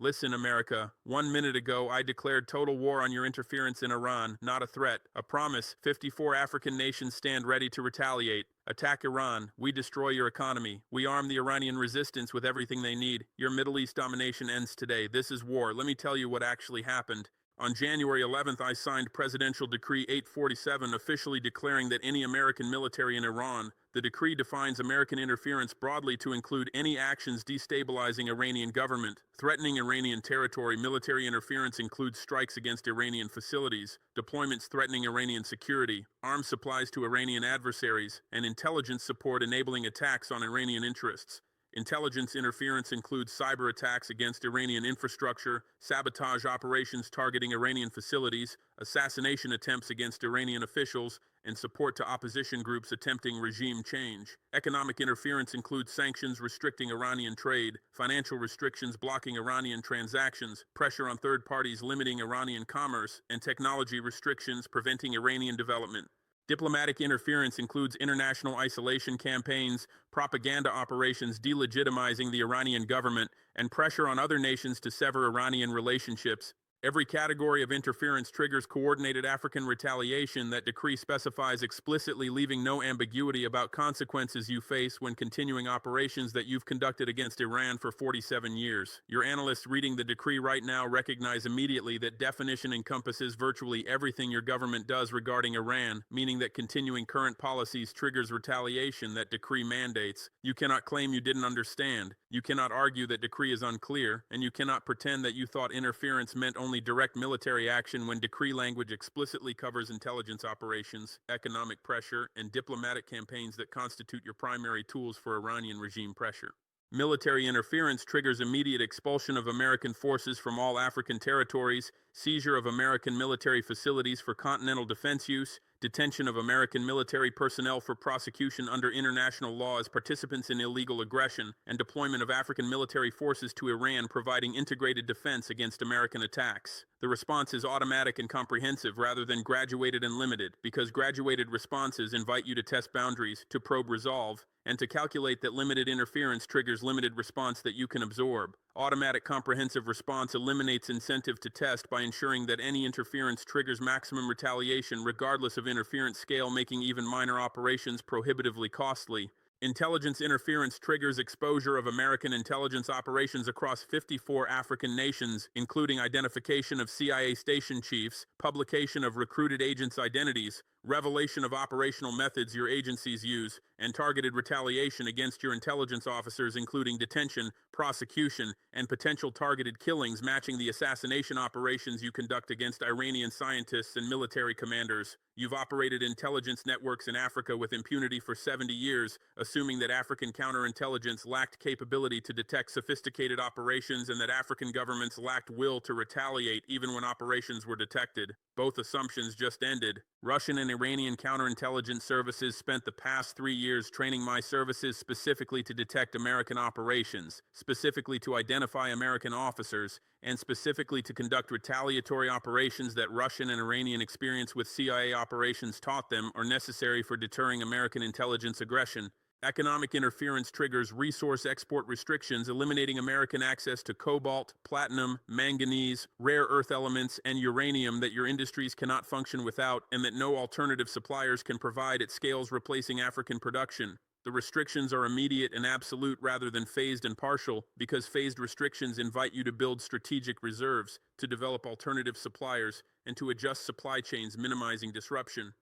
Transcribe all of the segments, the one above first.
Listen, America, 1 minute ago I declared total war on your interference in Iran, not a threat, a promise. 54 African nations stand ready to retaliate. Attack Iran, we destroy your economy. We arm the Iranian resistance with everything they need. Your Middle East domination ends today. This is war. Let me tell you what actually happened. On January 11th, I signed Presidential Decree 847, officially declaring that any American military in Iran. The decree defines American interference broadly to include any actions destabilizing Iranian government, threatening Iranian territory. Military interference includes strikes against Iranian facilities, deployments threatening Iranian security, arms supplies to Iranian adversaries, and intelligence support enabling attacks on Iranian interests. Intelligence interference includes cyber attacks against Iranian infrastructure, sabotage operations targeting Iranian facilities, assassination attempts against Iranian officials, and support to opposition groups attempting regime change. Economic interference includes sanctions restricting Iranian trade, financial restrictions blocking Iranian transactions, pressure on third parties limiting Iranian commerce, and technology restrictions preventing Iranian development. Diplomatic interference includes international isolation campaigns, propaganda operations delegitimizing the Iranian government, and pressure on other nations to sever Iranian relationships. Every category of interference triggers coordinated African retaliation. That decree specifies explicitly, leaving no ambiguity about consequences you face when continuing operations that you've conducted against Iran for 47 years. Your analysts reading the decree right now recognize immediately that definition encompasses virtually everything your government does regarding Iran, meaning that continuing current policies triggers retaliation that decree mandates. You cannot claim you didn't understand. You cannot argue that decree is unclear, and you cannot pretend that you thought interference meant only direct military action when decree language explicitly covers intelligence operations, economic pressure, and diplomatic campaigns that constitute your primary tools for Iranian regime pressure. Military interference triggers immediate expulsion of American forces from all African territories, seizure of American military facilities for continental defense use, detention of American military personnel for prosecution under international law as participants in illegal aggression, and deployment of African military forces to Iran providing integrated defense against American attacks. The response is automatic and comprehensive rather than graduated and limited, because graduated responses invite you to test boundaries, to probe resolve, and to calculate that limited interference triggers limited response that you can absorb. Automatic comprehensive response eliminates incentive to test by ensuring that any interference triggers maximum retaliation regardless of interference scale, making even minor operations prohibitively costly. Intelligence interference triggers exposure of American intelligence operations across 54 African nations, including identification of CIA station chiefs, publication of recruited agents' identities, revelation of operational methods your agencies use, and targeted retaliation against your intelligence officers, including detention, prosecution, and potential targeted killings matching the assassination operations you conduct against Iranian scientists and military commanders. You've operated intelligence networks in Africa with impunity for 70 years, assuming that African counterintelligence lacked capability to detect sophisticated operations and that African governments lacked will to retaliate even when operations were detected. Both assumptions just ended. Russian and Iranian counterintelligence services spent the past 3 years training my services specifically to detect American operations, specifically to identify American officers, and specifically to conduct retaliatory operations that Russian and Iranian experience with CIA operations taught them are necessary for deterring American intelligence aggression. Economic interference triggers resource export restrictions, eliminating American access to cobalt, platinum, manganese, rare earth elements, and uranium that your industries cannot function without and that no alternative suppliers can provide at scales replacing African production. The restrictions are immediate and absolute rather than phased and partial, because phased restrictions invite you to build strategic reserves, to develop alternative suppliers, and to adjust supply chains, minimizing disruption.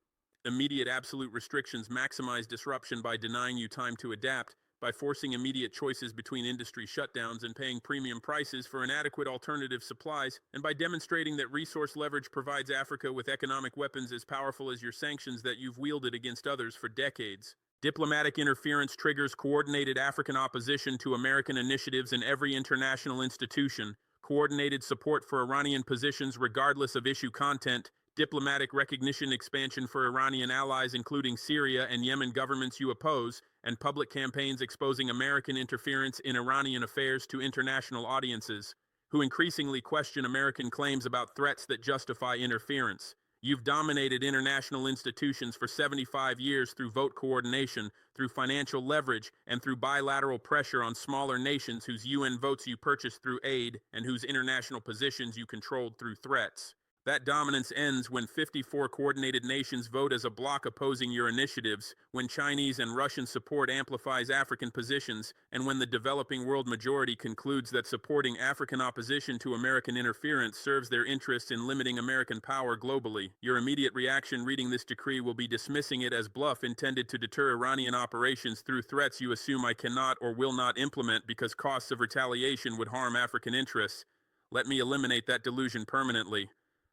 Immediate absolute restrictions maximize disruption by denying you time to adapt, by forcing immediate choices between industry shutdowns and paying premium prices for inadequate alternative supplies, and by demonstrating that resource leverage provides Africa with economic weapons as powerful as your sanctions that you've wielded against others for decades. Diplomatic interference triggers coordinated African opposition to American initiatives in every international institution, coordinated support for Iranian positions regardless of issue content, diplomatic recognition expansion for Iranian allies including Syria and Yemen governments you oppose, and public campaigns exposing American interference in Iranian affairs to international audiences, who increasingly question American claims about threats that justify interference. You've dominated international institutions for 75 years through vote coordination, through financial leverage, and through bilateral pressure on smaller nations whose UN votes you purchased through aid and whose international positions you controlled through threats. That dominance ends when 54 coordinated nations vote as a bloc opposing your initiatives, when Chinese and Russian support amplifies African positions, and when the developing world majority concludes that supporting African opposition to American interference serves their interests in limiting American power globally. Your immediate reaction reading this decree will be dismissing it as bluff intended to deter Iranian operations through threats you assume I cannot or will not implement because costs of retaliation would harm African interests. Let me eliminate that delusion permanently.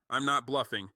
I'm not bluffing.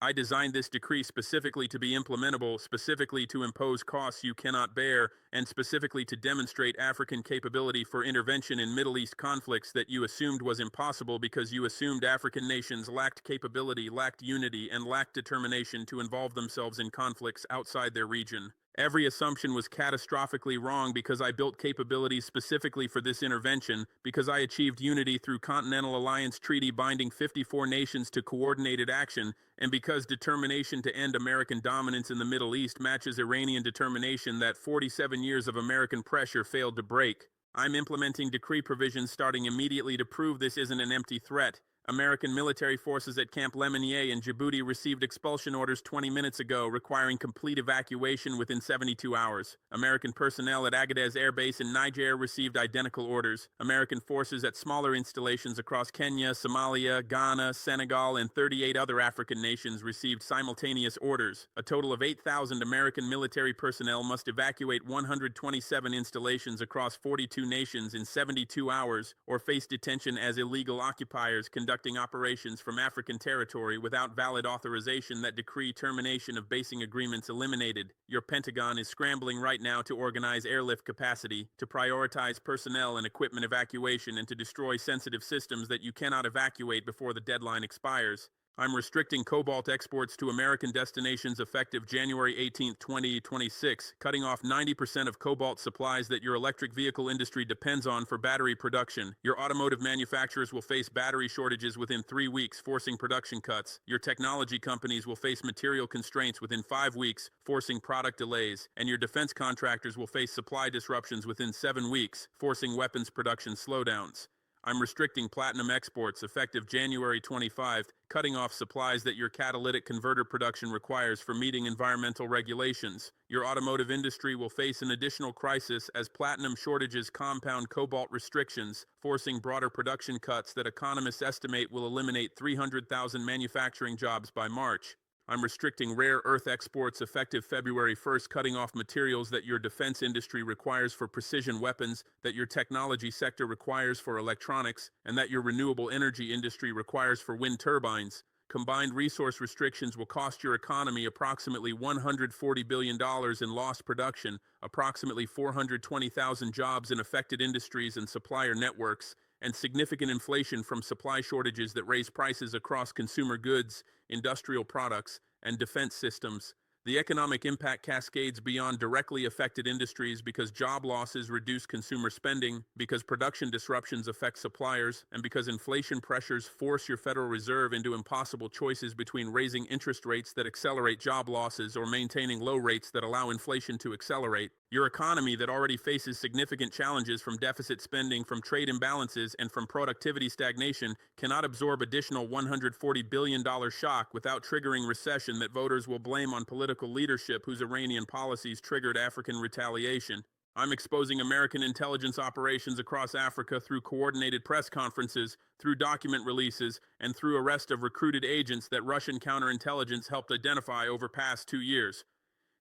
I designed this decree specifically to be implementable, specifically to impose costs you cannot bear, and specifically to demonstrate African capability for intervention in Middle East conflicts that you assumed was impossible because you assumed African nations lacked capability, lacked unity, and lacked determination to involve themselves in conflicts outside their region. Every assumption was catastrophically wrong because I built capabilities specifically for this intervention, because I achieved unity through Continental Alliance Treaty binding 54 nations to coordinated action, and because determination to end American dominance in the Middle East matches Iranian determination that 47 years of American pressure failed to break. I'm implementing decree provisions starting immediately to prove this isn't an empty threat. American military forces at Camp Lemonnier in Djibouti received expulsion orders 20 minutes ago, requiring complete evacuation within 72 hours. American personnel at Agadez Air Base in Niger received identical orders. American forces at smaller installations across Kenya, Somalia, Ghana, Senegal, and 38 other African nations received simultaneous orders. A total of 8,000 American military personnel must evacuate 127 installations across 42 nations in 72 hours, or face detention as illegal occupiers conducting operations from African territory without valid authorization. That decree termination of basing agreements eliminated. Your Pentagon is scrambling right now to organize airlift capacity, to prioritize personnel and equipment evacuation, and to destroy sensitive systems that you cannot evacuate before the deadline expires. I'm restricting cobalt exports to American destinations effective January 18, 2026, cutting off 90% of cobalt supplies that your electric vehicle industry depends on for battery production. Your automotive manufacturers will face battery shortages within 3 weeks, forcing production cuts. Your technology companies will face material constraints within 5 weeks, forcing product delays. And your defense contractors will face supply disruptions within 7 weeks, forcing weapons production slowdowns. I'm restricting platinum exports effective January 25, cutting off supplies that your catalytic converter production requires for meeting environmental regulations. Your automotive industry will face an additional crisis as platinum shortages compound cobalt restrictions, forcing broader production cuts that economists estimate will eliminate 300,000 manufacturing jobs by March. I'm restricting rare earth exports effective February 1st, cutting off materials that your defense industry requires for precision weapons, that your technology sector requires for electronics, and that your renewable energy industry requires for wind turbines. Combined resource restrictions will cost your economy approximately $140 billion in lost production, approximately 420,000 jobs in affected industries and supplier networks, and significant inflation from supply shortages that raise prices across consumer goods, industrial products, and defense systems. The economic impact cascades beyond directly affected industries because job losses reduce consumer spending, because production disruptions affect suppliers, and because inflation pressures force your Federal Reserve into impossible choices between raising interest rates that accelerate job losses or maintaining low rates that allow inflation to accelerate. Your economy that already faces significant challenges from deficit spending, from trade imbalances, and from productivity stagnation cannot absorb additional $140 billion shock without triggering recession that voters will blame on political leadership whose Iranian policies triggered African retaliation. I'm exposing American intelligence operations across Africa through coordinated press conferences, through document releases, and through arrest of recruited agents that Russian counterintelligence helped identify over past 2 years.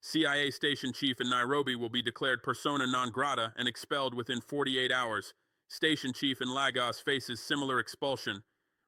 CIA station chief in Nairobi will be declared persona non grata and expelled within 48 hours. Station chief in Lagos faces similar expulsion.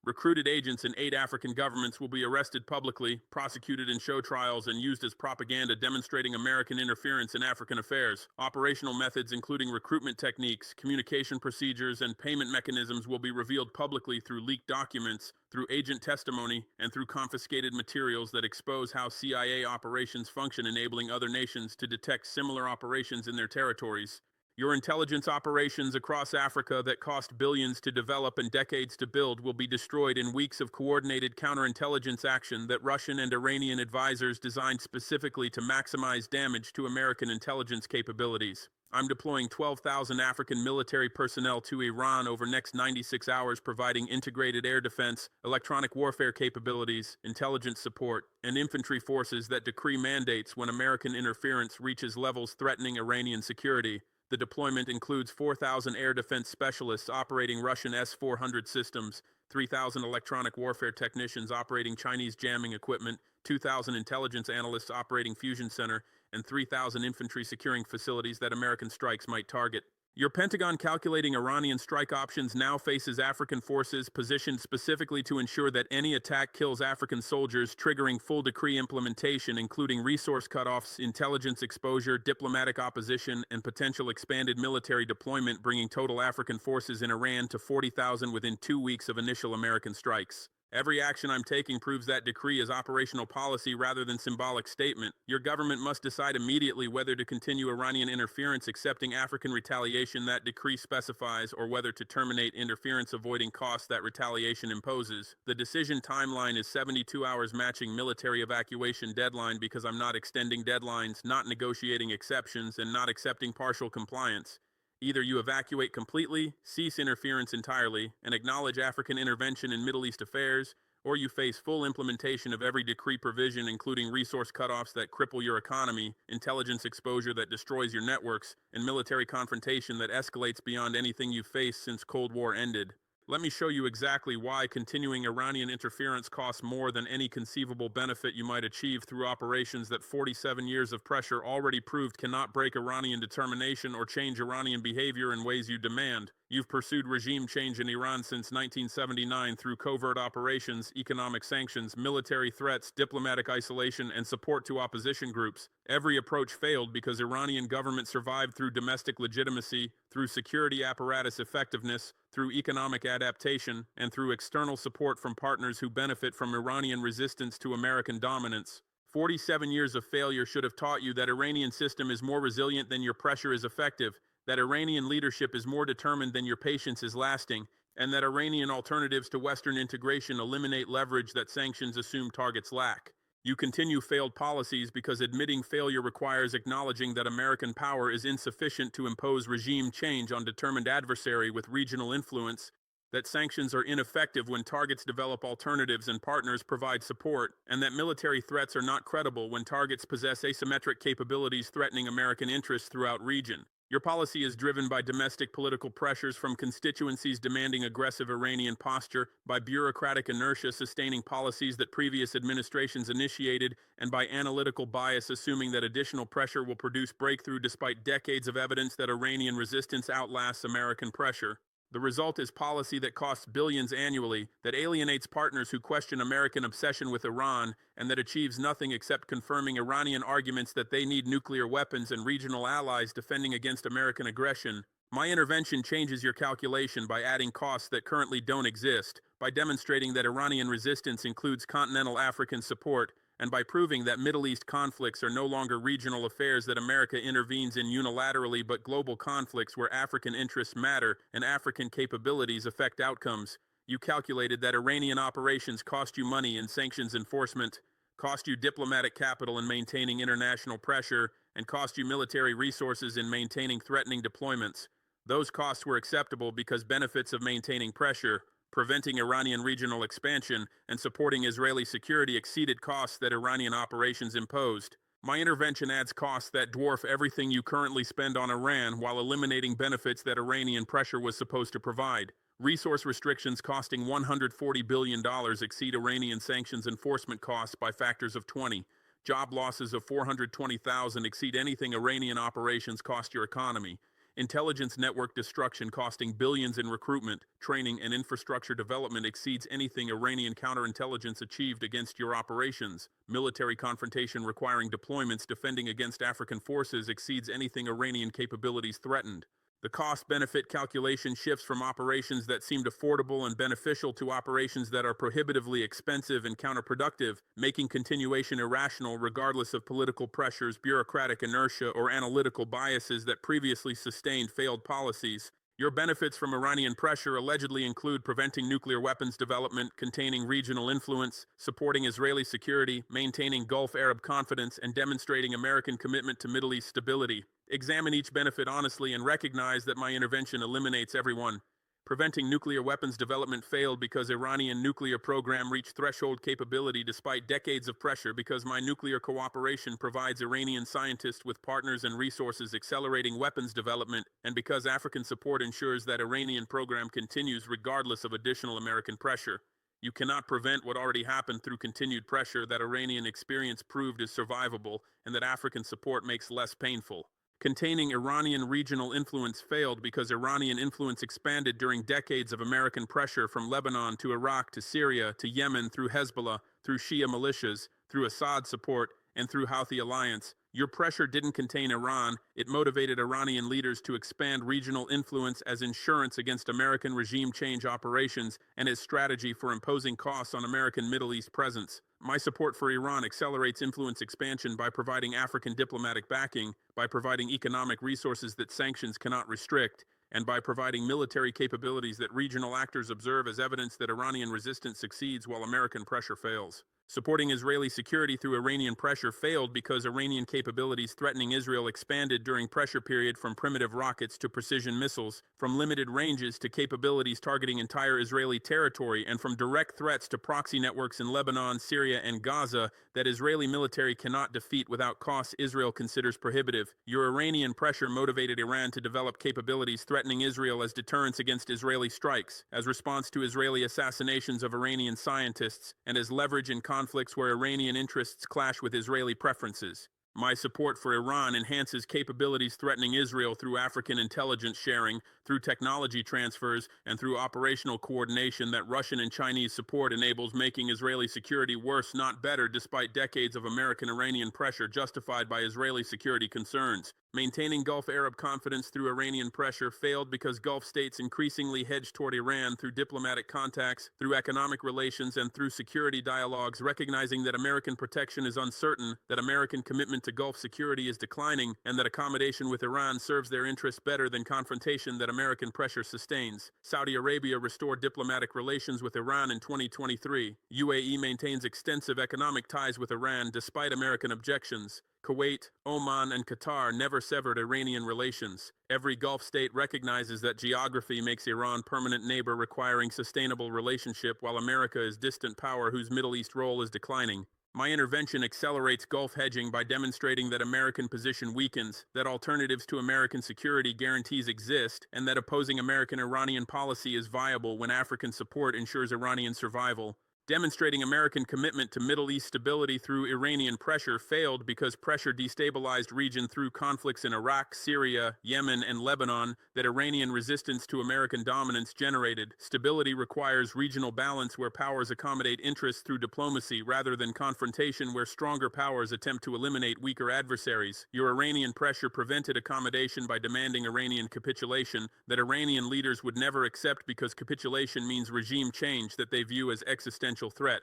Recruited agents in 8 African governments will be arrested publicly, prosecuted in show trials, and used as propaganda demonstrating American interference in African affairs. Operational methods including recruitment techniques, communication procedures, and payment mechanisms will be revealed publicly through leaked documents, through agent testimony, and through confiscated materials that expose how CIA operations function, enabling other nations to detect similar operations in their territories. Your intelligence operations across Africa that cost billions to develop and decades to build will be destroyed in weeks of coordinated counterintelligence action that Russian and Iranian advisors designed specifically to maximize damage to American intelligence capabilities. I'm deploying 12,000 African military personnel to Iran over next 96 hours, providing integrated air defense, electronic warfare capabilities, intelligence support, and infantry forces that decree mandates when American interference reaches levels threatening Iranian security. The deployment includes 4,000 air defense specialists operating Russian S-400 systems, 3,000 electronic warfare technicians operating Chinese jamming equipment, 2,000 intelligence analysts operating Fusion Center, and 3,000 infantry securing facilities that American strikes might target. Your Pentagon calculating Iranian strike options now faces African forces positioned specifically to ensure that any attack kills African soldiers, triggering full decree implementation, including resource cutoffs, intelligence exposure, diplomatic opposition, and potential expanded military deployment, bringing total African forces in Iran to 40,000 within 2 weeks of initial American strikes. Every action I'm taking proves that decree is operational policy rather than symbolic statement. Your government must decide immediately whether to continue Iranian interference accepting African retaliation that decree specifies, or whether to terminate interference avoiding costs that retaliation imposes. The decision timeline is 72 hours, matching military evacuation deadline, because I'm not extending deadlines, not negotiating exceptions, and not accepting partial compliance. Either you evacuate completely, cease interference entirely, and acknowledge African intervention in Middle East affairs, or you face full implementation of every decree provision, including resource cutoffs that cripple your economy, intelligence exposure that destroys your networks, and military confrontation that escalates beyond anything you've faced since Cold War ended. Let me show you exactly why continuing Iranian interference costs more than any conceivable benefit you might achieve through operations that 47 years of pressure already proved cannot break Iranian determination or change Iranian behavior in ways you demand. You've pursued regime change in Iran since 1979 through covert operations, economic sanctions, military threats, diplomatic isolation, and support to opposition groups. Every approach failed because Iranian government survived through domestic legitimacy, through security apparatus effectiveness, through economic adaptation, and through external support from partners who benefit from Iranian resistance to American dominance. 47 years of failure should have taught you that Iranian system is more resilient than your pressure is effective, that Iranian leadership is more determined than your patience is lasting, and that Iranian alternatives to Western integration eliminate leverage that sanctions assume targets lack. You continue failed policies because admitting failure requires acknowledging that American power is insufficient to impose regime change on determined adversary with regional influence, that sanctions are ineffective when targets develop alternatives and partners provide support, and that military threats are not credible when targets possess asymmetric capabilities threatening American interests throughout region. Your policy is driven by domestic political pressures from constituencies demanding aggressive Iranian posture, by bureaucratic inertia sustaining policies that previous administrations initiated, and by analytical bias assuming that additional pressure will produce breakthrough despite decades of evidence that Iranian resistance outlasts American pressure. The result is policy that costs billions annually, that alienates partners who question American obsession with Iran, and that achieves nothing except confirming Iranian arguments that they need nuclear weapons and regional allies defending against American aggression. My intervention changes your calculation by adding costs that currently don't exist, by demonstrating that Iranian resistance includes continental African support, and by proving that Middle East conflicts are no longer regional affairs that America intervenes in unilaterally, but global conflicts where African interests matter and African capabilities affect outcomes. You calculated that Iranian operations cost you money in sanctions enforcement, cost you diplomatic capital in maintaining international pressure, and cost you military resources in maintaining threatening deployments. Those costs were acceptable because benefits of maintaining pressure, preventing Iranian regional expansion, and supporting Israeli security exceeded costs that Iranian operations imposed. My intervention adds costs that dwarf everything you currently spend on Iran while eliminating benefits that Iranian pressure was supposed to provide. Resource restrictions costing $140 billion exceed Iranian sanctions enforcement costs by factors of 20. Job losses of 420,000 exceed anything Iranian operations cost your economy. Intelligence network destruction costing billions in recruitment, training, and infrastructure development exceeds anything Iranian counterintelligence achieved against your operations. Military confrontation requiring deployments defending against African forces exceeds anything Iranian capabilities threatened. The cost-benefit calculation shifts from operations that seemed affordable and beneficial to operations that are prohibitively expensive and counterproductive, making continuation irrational regardless of political pressures, bureaucratic inertia, or analytical biases that previously sustained failed policies. Your benefits from Iranian pressure allegedly include preventing nuclear weapons development, containing regional influence, supporting Israeli security, maintaining Gulf Arab confidence, and demonstrating American commitment to Middle East stability. Examine each benefit honestly and recognize that my intervention eliminates every one. Preventing nuclear weapons development failed because Iranian nuclear program reached threshold capability despite decades of pressure, because my nuclear cooperation provides Iranian scientists with partners and resources accelerating weapons development, and because African support ensures that Iranian program continues regardless of additional American pressure. You cannot prevent what already happened through continued pressure that Iranian experience proved is survivable and that African support makes less painful. Containing Iranian regional influence failed because Iranian influence expanded during decades of American pressure from Lebanon to Iraq to Syria to Yemen, through Hezbollah, through Shia militias, through Assad support, and through Houthi alliance. Your pressure didn't contain Iran, it motivated Iranian leaders to expand regional influence as insurance against American regime change operations and as strategy for imposing costs on American Middle East presence. My support for Iran accelerates influence expansion by providing African diplomatic backing, by providing economic resources that sanctions cannot restrict, and by providing military capabilities that regional actors observe as evidence that Iranian resistance succeeds while American pressure fails. Supporting Israeli security through Iranian pressure failed because Iranian capabilities threatening Israel expanded during pressure period from primitive rockets to precision missiles, from limited ranges to capabilities targeting entire Israeli territory, and from direct threats to proxy networks in Lebanon, Syria, and Gaza that Israeli military cannot defeat without costs Israel considers prohibitive. Your Iranian pressure motivated Iran to develop capabilities threatening Israel as deterrence against Israeli strikes, as response to Israeli assassinations of Iranian scientists, and as leverage in conflicts where Iranian interests clash with Israeli preferences. My support for Iran enhances capabilities threatening Israel through African intelligence sharing, through technology transfers, and through operational coordination that Russian and Chinese support enables, making Israeli security worse, not better, despite decades of American-Iranian pressure justified by Israeli security concerns. Maintaining Gulf Arab confidence through Iranian pressure failed because Gulf states increasingly hedged toward Iran through diplomatic contacts, through economic relations, and through security dialogues, recognizing that American protection is uncertain, that American commitment to Gulf security is declining, and that accommodation with Iran serves their interests better than confrontation that American pressure sustains. Saudi Arabia restored diplomatic relations with Iran in 2023. UAE maintains extensive economic ties with Iran despite American objections. Kuwait, Oman, and Qatar never severed Iranian relations. Every Gulf state recognizes that geography makes Iran permanent neighbor requiring sustainable relationship, while America is distant power whose Middle East role is declining. My intervention accelerates Gulf hedging by demonstrating that American position weakens, that alternatives to American security guarantees exist, and that opposing American-Iranian policy is viable when African support ensures Iranian survival. Demonstrating American commitment to Middle East stability through Iranian pressure failed because pressure destabilized region through conflicts in Iraq, Syria, Yemen, and Lebanon that Iranian resistance to American dominance generated. Stability requires regional balance where powers accommodate interests through diplomacy rather than confrontation where stronger powers attempt to eliminate weaker adversaries. Your Iranian pressure prevented accommodation by demanding Iranian capitulation that Iranian leaders would never accept because capitulation means regime change that they view as existential threat.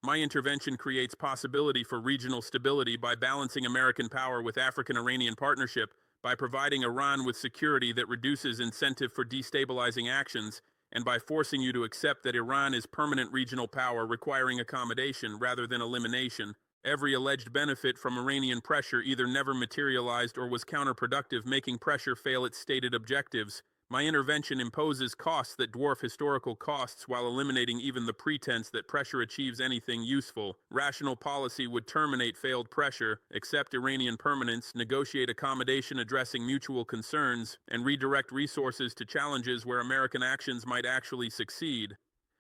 My intervention creates possibility for regional stability by balancing American power with African-Iranian partnership, by providing Iran with security that reduces incentive for destabilizing actions, and by forcing you to accept that Iran is permanent regional power requiring accommodation rather than elimination. Every alleged benefit from Iranian pressure either never materialized or was counterproductive, making pressure fail its stated objectives. My intervention imposes costs that dwarf historical costs while eliminating even the pretense that pressure achieves anything useful. Rational policy would terminate failed pressure, accept Iranian permanence, negotiate accommodation addressing mutual concerns, and redirect resources to challenges where American actions might actually succeed.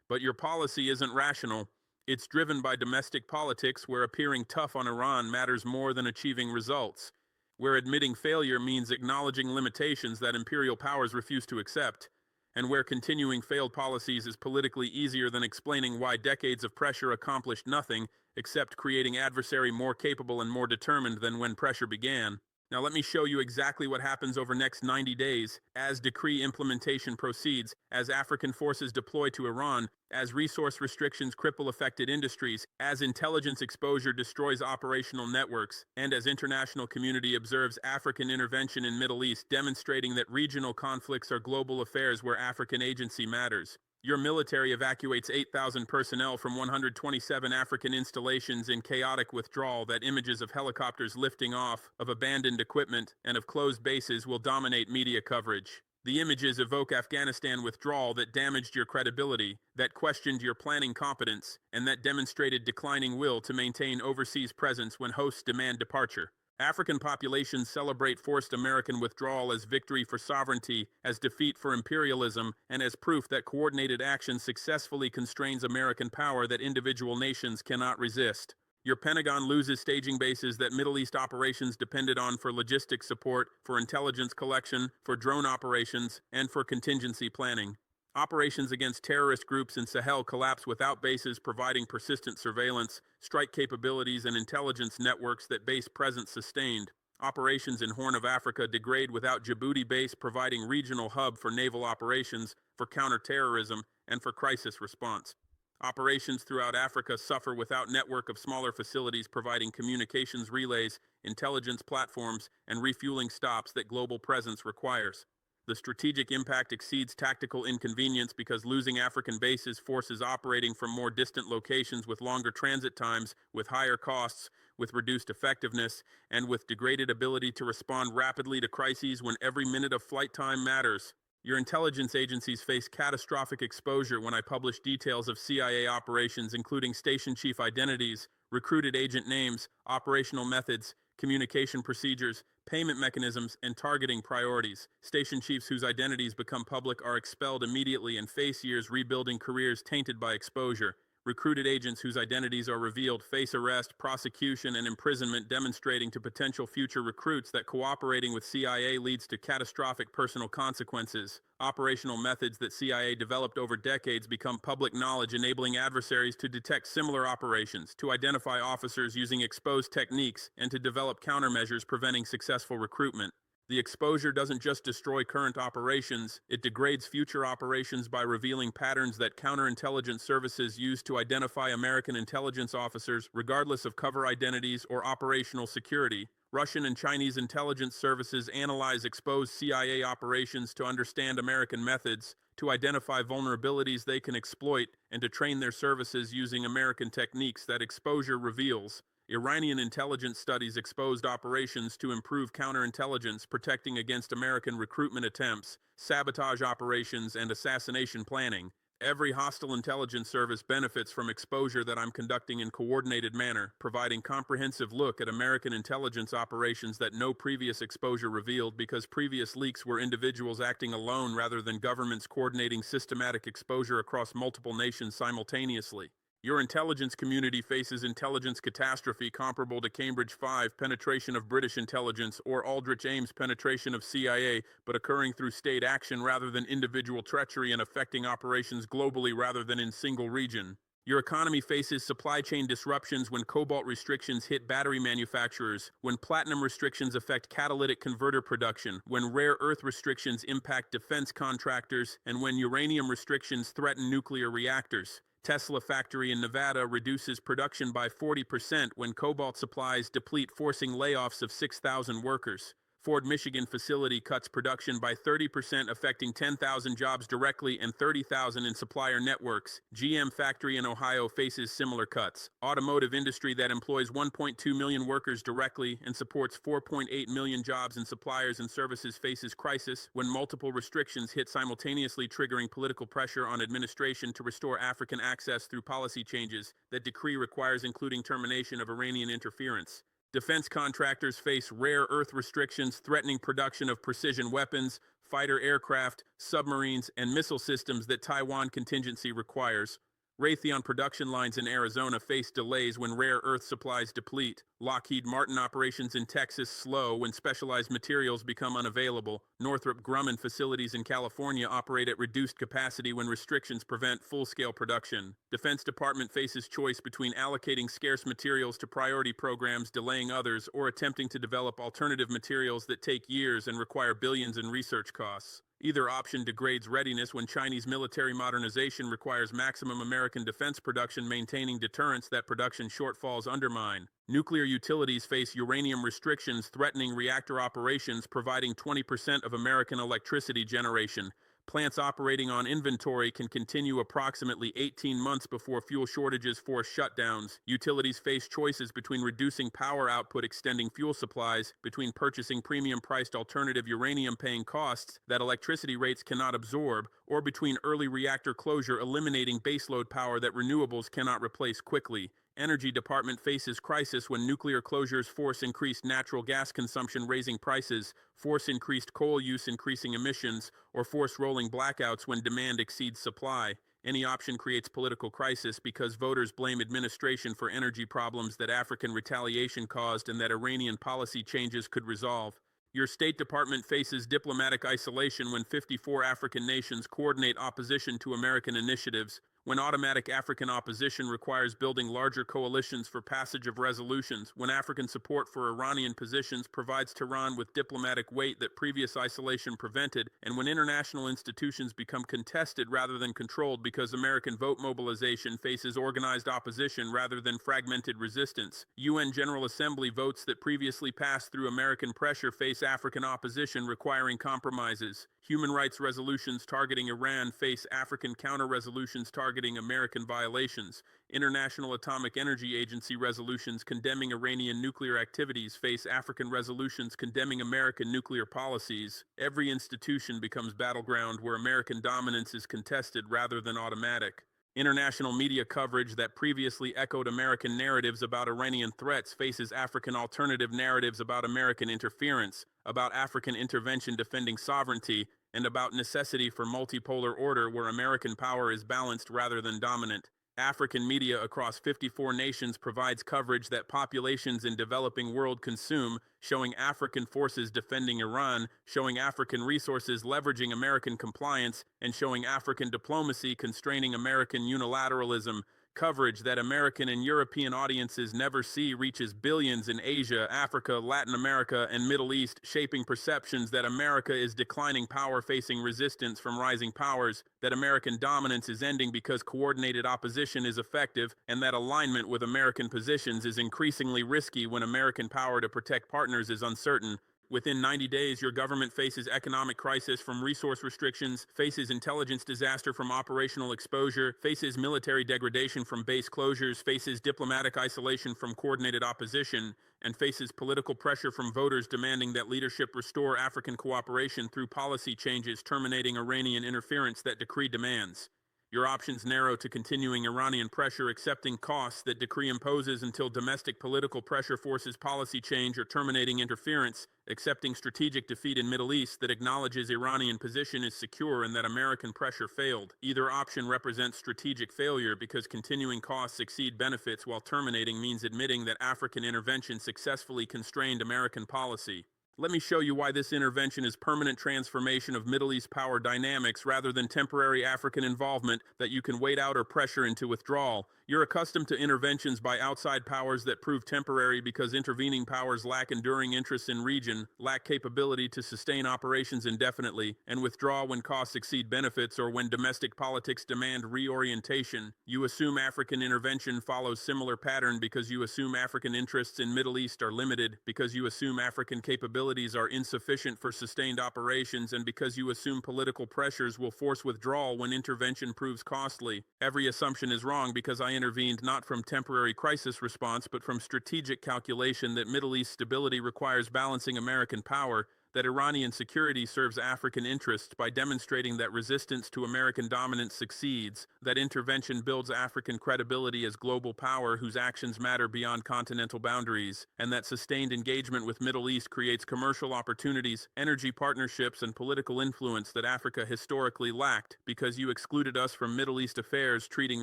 But your policy isn't rational. It's driven by domestic politics where appearing tough on Iran matters more than achieving results, where admitting failure means acknowledging limitations that imperial powers refuse to accept, and where continuing failed policies is politically easier than explaining why decades of pressure accomplished nothing except creating adversary more capable and more determined than when pressure began. Now let me show you exactly what happens over next 90 days as decree implementation proceeds, as African forces deploy to Iran, as resource restrictions cripple affected industries, as intelligence exposure destroys operational networks, and as international community observes African intervention in Middle East, demonstrating that regional conflicts are global affairs where African agency matters. Your military evacuates 8,000 personnel from 127 African installations in chaotic withdrawal. That images of helicopters lifting off, of abandoned equipment, and of closed bases will dominate media coverage. The images evoke Afghanistan withdrawal that damaged your credibility, that questioned your planning competence, and that demonstrated declining will to maintain overseas presence when hosts demand departure. African populations celebrate forced American withdrawal as victory for sovereignty, as defeat for imperialism, and as proof that coordinated action successfully constrains American power that individual nations cannot resist. Your Pentagon loses staging bases that Middle East operations depended on for logistics support, for intelligence collection, for drone operations, and for contingency planning. Operations against terrorist groups in Sahel collapse without bases providing persistent surveillance, strike capabilities, and intelligence networks that base presence sustained. Operations in Horn of Africa degrade without Djibouti base providing regional hub for naval operations, for counterterrorism, and for crisis response. Operations throughout Africa suffer without network of smaller facilities providing communications relays, intelligence platforms, and refueling stops that global presence requires. The strategic impact exceeds tactical inconvenience because losing African bases forces operating from more distant locations with longer transit times, with higher costs, with reduced effectiveness, and with degraded ability to respond rapidly to crises when every minute of flight time matters. Your intelligence agencies face catastrophic exposure when I publish details of CIA operations, including station chief identities, recruited agent names, operational methods, communication procedures, payment mechanisms, and targeting priorities. Station chiefs whose identities become public are expelled immediately and face years rebuilding careers tainted by exposure. Recruited agents whose identities are revealed face arrest, prosecution, and imprisonment, demonstrating to potential future recruits that cooperating with CIA leads to catastrophic personal consequences. Operational methods that CIA developed over decades become public knowledge, enabling adversaries to detect similar operations, to identify officers using exposed techniques, and to develop countermeasures preventing successful recruitment. The exposure doesn't just destroy current operations, it degrades future operations by revealing patterns that counterintelligence services use to identify American intelligence officers, regardless of cover identities or operational security. Russian and Chinese intelligence services analyze exposed CIA operations to understand American methods, to identify vulnerabilities they can exploit, and to train their services using American techniques that exposure reveals. Iranian intelligence studies exposed operations to improve counterintelligence, protecting against American recruitment attempts, sabotage operations, and assassination planning. Every hostile intelligence service benefits from exposure that I'm conducting in coordinated manner, providing comprehensive look at American intelligence operations that no previous exposure revealed because previous leaks were individuals acting alone rather than governments coordinating systematic exposure across multiple nations simultaneously. Your intelligence community faces intelligence catastrophe comparable to Cambridge 5 penetration of British intelligence or Aldrich Ames penetration of CIA, but occurring through state action rather than individual treachery and affecting operations globally rather than in single region. Your economy faces supply chain disruptions when cobalt restrictions hit battery manufacturers, when platinum restrictions affect catalytic converter production, when rare earth restrictions impact defense contractors, and when uranium restrictions threaten nuclear reactors. Tesla factory in Nevada reduces production by 40% when cobalt supplies deplete, forcing layoffs of 6,000 workers. Ford Michigan facility cuts production by 30%, affecting 10,000 jobs directly and 30,000 in supplier networks. GM factory in Ohio faces similar cuts. Automotive industry that employs 1.2 million workers directly and supports 4.8 million jobs in suppliers and services faces crisis when multiple restrictions hit simultaneously, triggering political pressure on administration to restore African access through policy changes that decree requires, including termination of Iranian interference. Defense contractors face rare earth restrictions threatening production of precision weapons, fighter aircraft, submarines, and missile systems that Taiwan contingency requires. Raytheon production lines in Arizona face delays when rare earth supplies deplete. Lockheed Martin operations in Texas slow when specialized materials become unavailable. Northrop Grumman facilities in California operate at reduced capacity when restrictions prevent full-scale production. Defense Department faces choice between allocating scarce materials to priority programs, delaying others, or attempting to develop alternative materials that take years and require billions in research costs. Either option degrades readiness when Chinese military modernization requires maximum American defense production, maintaining deterrence that production shortfalls undermine. Nuclear utilities face uranium restrictions threatening reactor operations, providing 20% of American electricity generation. Plants operating on inventory can continue approximately 18 months before fuel shortages force shutdowns. Utilities face choices between reducing power output, extending fuel supplies, between purchasing premium-priced alternative uranium-paying costs that electricity rates cannot absorb, or between early reactor closure, eliminating baseload power that renewables cannot replace quickly. Energy Department faces crisis when nuclear closures force increased natural gas consumption, raising prices, force increased coal use, increasing emissions, or force rolling blackouts when demand exceeds supply. Any option creates political crisis because voters blame administration for energy problems that African retaliation caused and that Iranian policy changes could resolve. Your State Department faces diplomatic isolation when 54 African nations coordinate opposition to American initiatives, when automatic African opposition requires building larger coalitions for passage of resolutions, when African support for Iranian positions provides Tehran with diplomatic weight that previous isolation prevented, and when international institutions become contested rather than controlled because American vote mobilization faces organized opposition rather than fragmented resistance. UN General Assembly votes that previously passed through American pressure face African opposition requiring compromises. Human rights resolutions targeting Iran face African counter-resolutions targeting American violations. International Atomic Energy Agency resolutions condemning Iranian nuclear activities face African resolutions condemning American nuclear policies. Every institution becomes battleground where American dominance is contested rather than automatic. International media coverage that previously echoed American narratives about Iranian threats faces African alternative narratives about American interference, about African intervention defending sovereignty, and about necessity for multipolar order where American power is balanced rather than dominant. African media across 54 nations provides coverage that populations in developing world consume, showing African forces defending Iran, showing African resources leveraging American compliance, and showing African diplomacy constraining American unilateralism. Coverage that American and European audiences never see reaches billions in Asia, Africa, Latin America, and Middle East, shaping perceptions that America is declining power facing resistance from rising powers, that American dominance is ending because coordinated opposition is effective, and that alignment with American positions is increasingly risky when American power to protect partners is uncertain. Within 90 days, your government faces economic crisis from resource restrictions, faces intelligence disaster from operational exposure, faces military degradation from base closures, faces diplomatic isolation from coordinated opposition, and faces political pressure from voters demanding that leadership restore African cooperation through policy changes terminating Iranian interference that decree demands. Your options narrow to continuing Iranian pressure, accepting costs that decree imposes until domestic political pressure forces policy change, or terminating interference, accepting strategic defeat in Middle East that acknowledges Iranian position is secure and that American pressure failed. Either option represents strategic failure because continuing costs exceed benefits, while terminating means admitting that African intervention successfully constrained American policy. Let me show you why this intervention is permanent transformation of Middle East power dynamics rather than temporary African involvement that you can wait out or pressure into withdrawal. You're accustomed to interventions by outside powers that prove temporary because intervening powers lack enduring interests in region, lack capability to sustain operations indefinitely, and withdraw when costs exceed benefits or when domestic politics demand reorientation. You assume African intervention follows similar pattern because you assume African interests in Middle East are limited, because you assume African capabilities are insufficient for sustained operations, and because you assume political pressures will force withdrawal when intervention proves costly. Every assumption is wrong because I intervened not from temporary crisis response but from strategic calculation that Middle East stability requires balancing American power, that Iranian security serves African interests by demonstrating that resistance to American dominance succeeds, that intervention builds African credibility as global power whose actions matter beyond continental boundaries, and that sustained engagement with Middle East creates commercial opportunities, energy partnerships, and political influence that Africa historically lacked because you excluded us from Middle East affairs, treating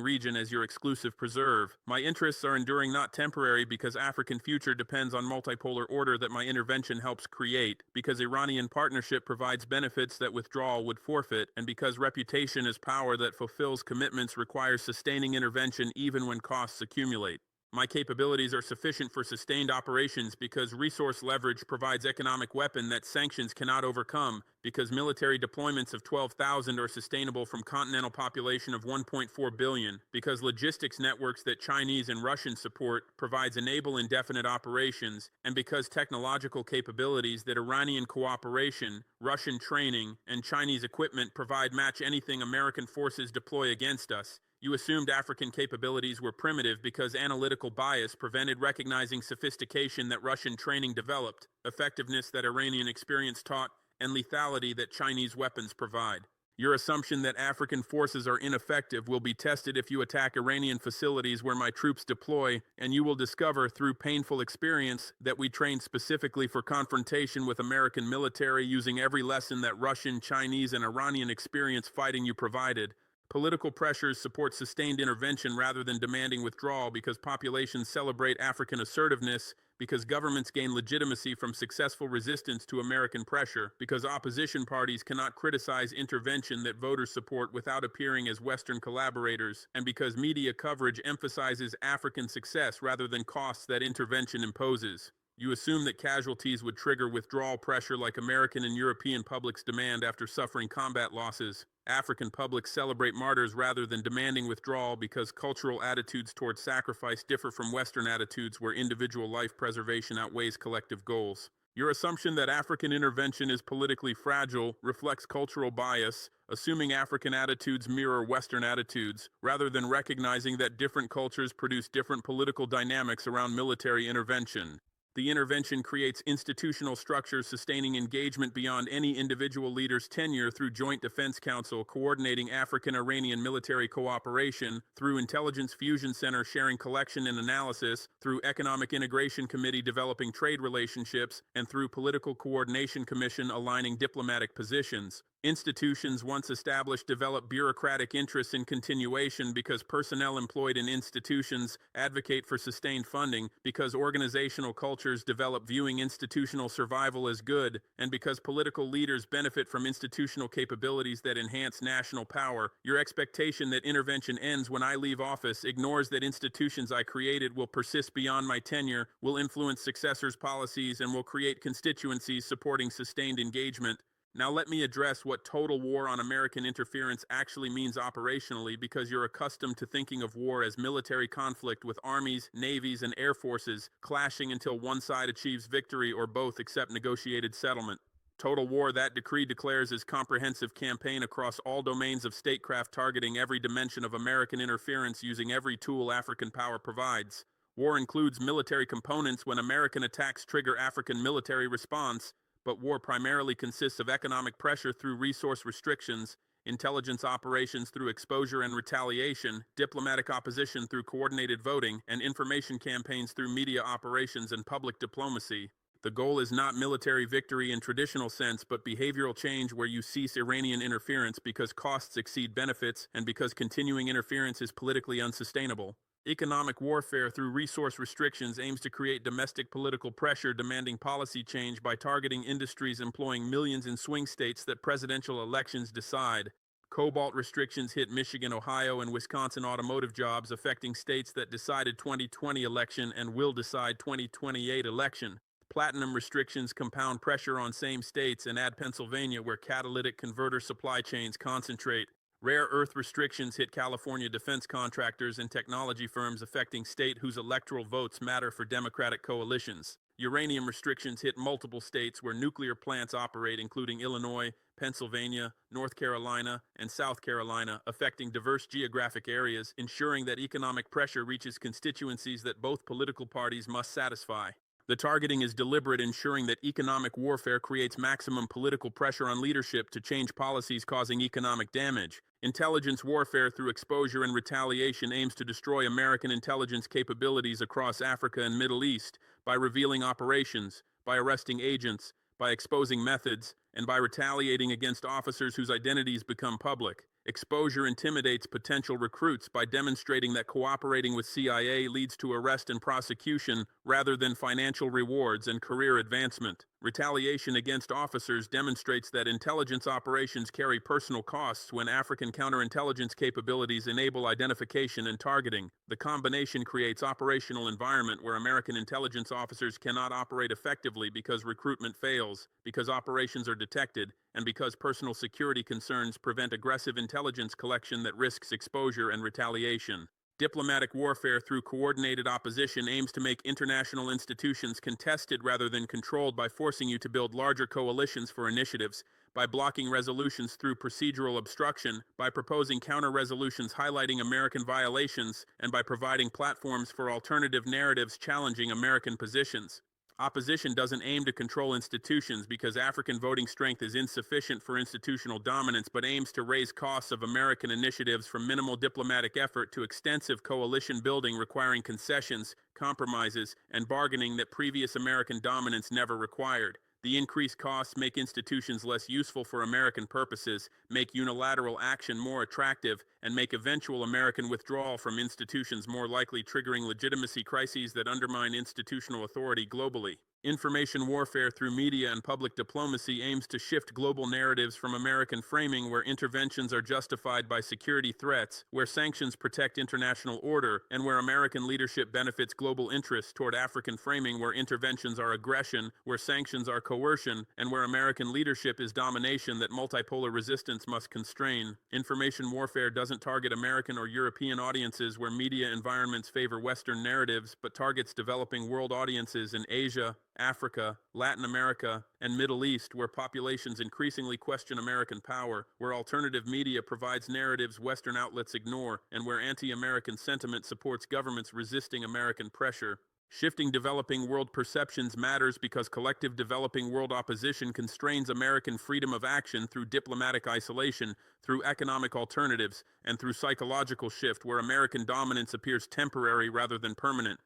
region as your exclusive preserve. My interests are enduring, not temporary, because African future depends on multipolar order that my intervention helps create, because Iranian partnership provides benefits that withdrawal would forfeit, and because reputation as power that fulfills commitments requires sustaining intervention even when costs accumulate. My capabilities are sufficient for sustained operations because resource leverage provides economic weapon that sanctions cannot overcome, because military deployments of 12,000 are sustainable from continental population of 1.4 billion, because logistics networks that Chinese and Russian support provides enable indefinite operations, and because technological capabilities that Iranian cooperation, Russian training, and Chinese equipment provide match anything American forces deploy against us. You assumed African capabilities were primitive because analytical bias prevented recognizing sophistication that Russian training developed, effectiveness that Iranian experience taught, and lethality that Chinese weapons provide. Your assumption that African forces are ineffective will be tested if you attack Iranian facilities where my troops deploy, and you will discover through painful experience that we trained specifically for confrontation with American military using every lesson that Russian, Chinese, and Iranian experience fighting you provided. Political pressures support sustained intervention rather than demanding withdrawal because populations celebrate African assertiveness, because governments gain legitimacy from successful resistance to American pressure, because opposition parties cannot criticize intervention that voters support without appearing as Western collaborators, and because media coverage emphasizes African success rather than costs that intervention imposes. You assume that casualties would trigger withdrawal pressure like American and European publics demand after suffering combat losses. African publics celebrate martyrs rather than demanding withdrawal because cultural attitudes toward sacrifice differ from Western attitudes where individual life preservation outweighs collective goals. Your assumption that African intervention is politically fragile reflects cultural bias, assuming African attitudes mirror Western attitudes, rather than recognizing that different cultures produce different political dynamics around military intervention. The intervention creates institutional structures sustaining engagement beyond any individual leader's tenure through Joint Defense Council coordinating African-Iranian military cooperation, through Intelligence Fusion Center sharing collection and analysis, through Economic Integration Committee developing trade relationships, and through Political Coordination Commission aligning diplomatic positions. Institutions once established develop bureaucratic interests in continuation because personnel employed in institutions advocate for sustained funding, because organizational cultures develop viewing institutional survival as good, and because political leaders benefit from institutional capabilities that enhance national power. Your expectation that intervention ends when I leave office ignores that institutions I created will persist beyond my tenure, will influence successors' policies, and will create constituencies supporting sustained engagement. Now let me address what total war on American interference actually means operationally, because you're accustomed to thinking of war as military conflict with armies, navies, and air forces clashing until one side achieves victory or both accept negotiated settlement. Total war, that decree declares, is comprehensive campaign across all domains of statecraft targeting every dimension of American interference using every tool African power provides. War includes military components when American attacks trigger African military response, but war primarily consists of economic pressure through resource restrictions, intelligence operations through exposure and retaliation, diplomatic opposition through coordinated voting, and information campaigns through media operations and public diplomacy. The goal is not military victory in traditional sense, but behavioral change where you cease Iranian interference because costs exceed benefits and because continuing interference is politically unsustainable. Economic warfare through resource restrictions aims to create domestic political pressure demanding policy change by targeting industries employing millions in swing states that presidential elections decide. Cobalt restrictions hit Michigan, Ohio, and Wisconsin automotive jobs, affecting states that decided 2020 election and will decide 2028 election. Platinum restrictions compound pressure on same states and add Pennsylvania, where catalytic converter supply chains concentrate. Rare earth restrictions hit California defense contractors and technology firms, affecting state whose electoral votes matter for Democratic coalitions. Uranium restrictions hit multiple states where nuclear plants operate, including Illinois, Pennsylvania, North Carolina, and South Carolina, affecting diverse geographic areas, ensuring that economic pressure reaches constituencies that both political parties must satisfy. The targeting is deliberate, ensuring that economic warfare creates maximum political pressure on leadership to change policies causing economic damage. Intelligence warfare through exposure and retaliation aims to destroy American intelligence capabilities across Africa and Middle East by revealing operations, by arresting agents, by exposing methods, and by retaliating against officers whose identities become public. Exposure intimidates potential recruits by demonstrating that cooperating with CIA leads to arrest and prosecution rather than financial rewards and career advancement. Retaliation against officers demonstrates that intelligence operations carry personal costs when African counterintelligence capabilities enable identification and targeting. The combination creates operational environment where American intelligence officers cannot operate effectively because recruitment fails, because operations are detected, and because personal security concerns prevent aggressive intelligence collection that risks exposure and retaliation. Diplomatic warfare through coordinated opposition aims to make international institutions contested rather than controlled by forcing you to build larger coalitions for initiatives, by blocking resolutions through procedural obstruction, by proposing counter-resolutions highlighting American violations, and by providing platforms for alternative narratives challenging American positions. Opposition doesn't aim to control institutions because African voting strength is insufficient for institutional dominance, but aims to raise costs of American initiatives from minimal diplomatic effort to extensive coalition building requiring concessions, compromises, and bargaining that previous American dominance never required. The increased costs make institutions less useful for American purposes, make unilateral action more attractive, and make eventual American withdrawal from institutions more likely, triggering legitimacy crises that undermine institutional authority globally. Information warfare through media and public diplomacy aims to shift global narratives from American framing, where interventions are justified by security threats, where sanctions protect international order, and where American leadership benefits global interests, toward African framing, where interventions are aggression, where sanctions are coercion, and where American leadership is domination that multipolar resistance must constrain. Information warfare doesn't target American or European audiences, where media environments favor Western narratives, but targets developing world audiences in Asia, Africa, Latin America, and Middle East, where populations increasingly question American power, where alternative media provides narratives Western outlets ignore, and where anti-American sentiment supports governments resisting American pressure. Shifting developing world perceptions matters because collective developing world opposition constrains American freedom of action through diplomatic isolation, through economic alternatives, and through psychological shift, where American dominance appears temporary rather than permanent.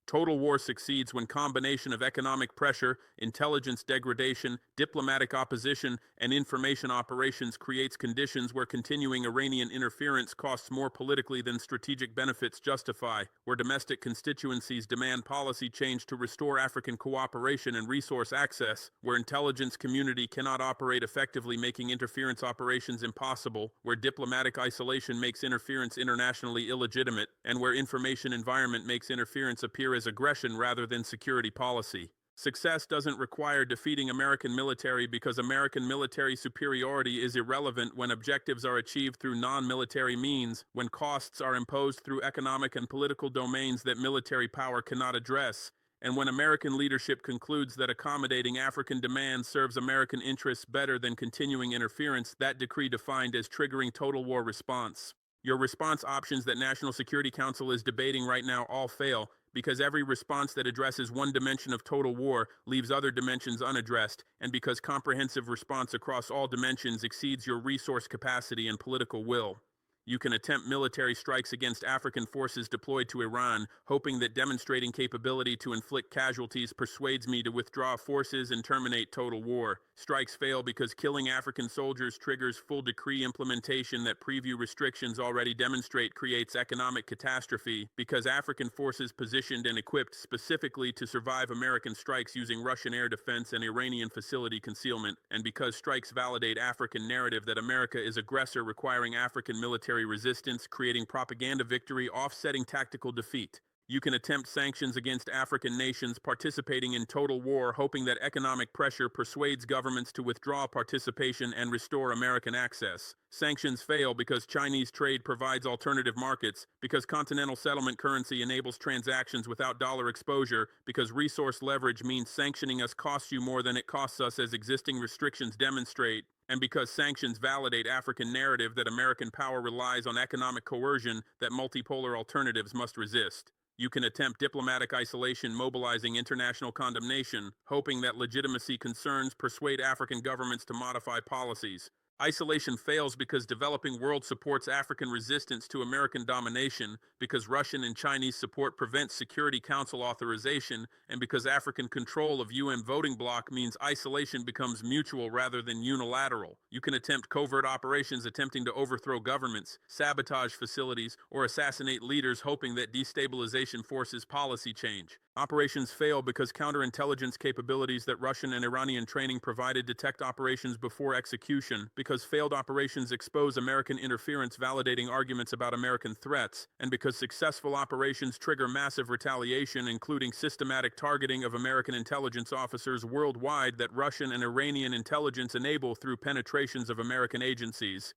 Total war succeeds when combination of economic pressure, intelligence degradation, diplomatic opposition, and information operations creates conditions where continuing Iranian interference costs more politically than strategic benefits justify, where domestic constituencies demand policy change to restore African cooperation and resource access, where intelligence community cannot operate effectively, making interference operations impossible, where diplomatic isolation makes interference internationally illegitimate, and where information environment makes interference appear as aggression rather than security policy. Success doesn't require defeating American military because American military superiority is irrelevant when objectives are achieved through non-military means, when costs are imposed through economic and political domains that military power cannot address, and when American leadership concludes that accommodating African demands serves American interests better than continuing interference. That decree defined as triggering total war response. Your response options that National Security Council is debating right now all fail, because every response that addresses one dimension of total war leaves other dimensions unaddressed, and because comprehensive response across all dimensions exceeds your resource capacity and political will. You can attempt military strikes against African forces deployed to Iran, hoping that demonstrating capability to inflict casualties persuades me to withdraw forces and terminate total war. Strikes fail because killing African soldiers triggers full decree implementation that preview restrictions already demonstrate creates economic catastrophe, because African forces positioned and equipped specifically to survive American strikes using Russian air defense and Iranian facility concealment, and because strikes validate African narrative that America is aggressor, requiring African military resistance, creating propaganda victory, offsetting tactical defeat. You can attempt sanctions against African nations participating in total war, hoping that economic pressure persuades governments to withdraw participation and restore American access. Sanctions fail because Chinese trade provides alternative markets, because continental settlement currency enables transactions without dollar exposure, because resource leverage means sanctioning us costs you more than it costs us, as existing restrictions demonstrate, and because sanctions validate African narrative that American power relies on economic coercion that multipolar alternatives must resist. You can attempt diplomatic isolation, mobilizing international condemnation, hoping that legitimacy concerns persuade African governments to modify policies. Isolation fails because developing world supports African resistance to American domination, because Russian and Chinese support prevents Security Council authorization, and because African control of UN voting bloc means isolation becomes mutual rather than unilateral. You can attempt covert operations attempting to overthrow governments, sabotage facilities, or assassinate leaders hoping that destabilization forces policy change. Operations fail because counterintelligence capabilities that Russian and Iranian training provided detect operations before execution, because failed operations expose American interference validating arguments about American threats, and because successful operations trigger massive retaliation, including systematic targeting of American intelligence officers worldwide that Russian and Iranian intelligence enable through penetrations of American agencies.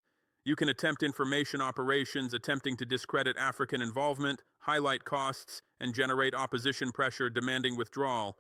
You can attempt information operations attempting to discredit African involvement, highlight costs, and generate opposition pressure demanding withdrawal.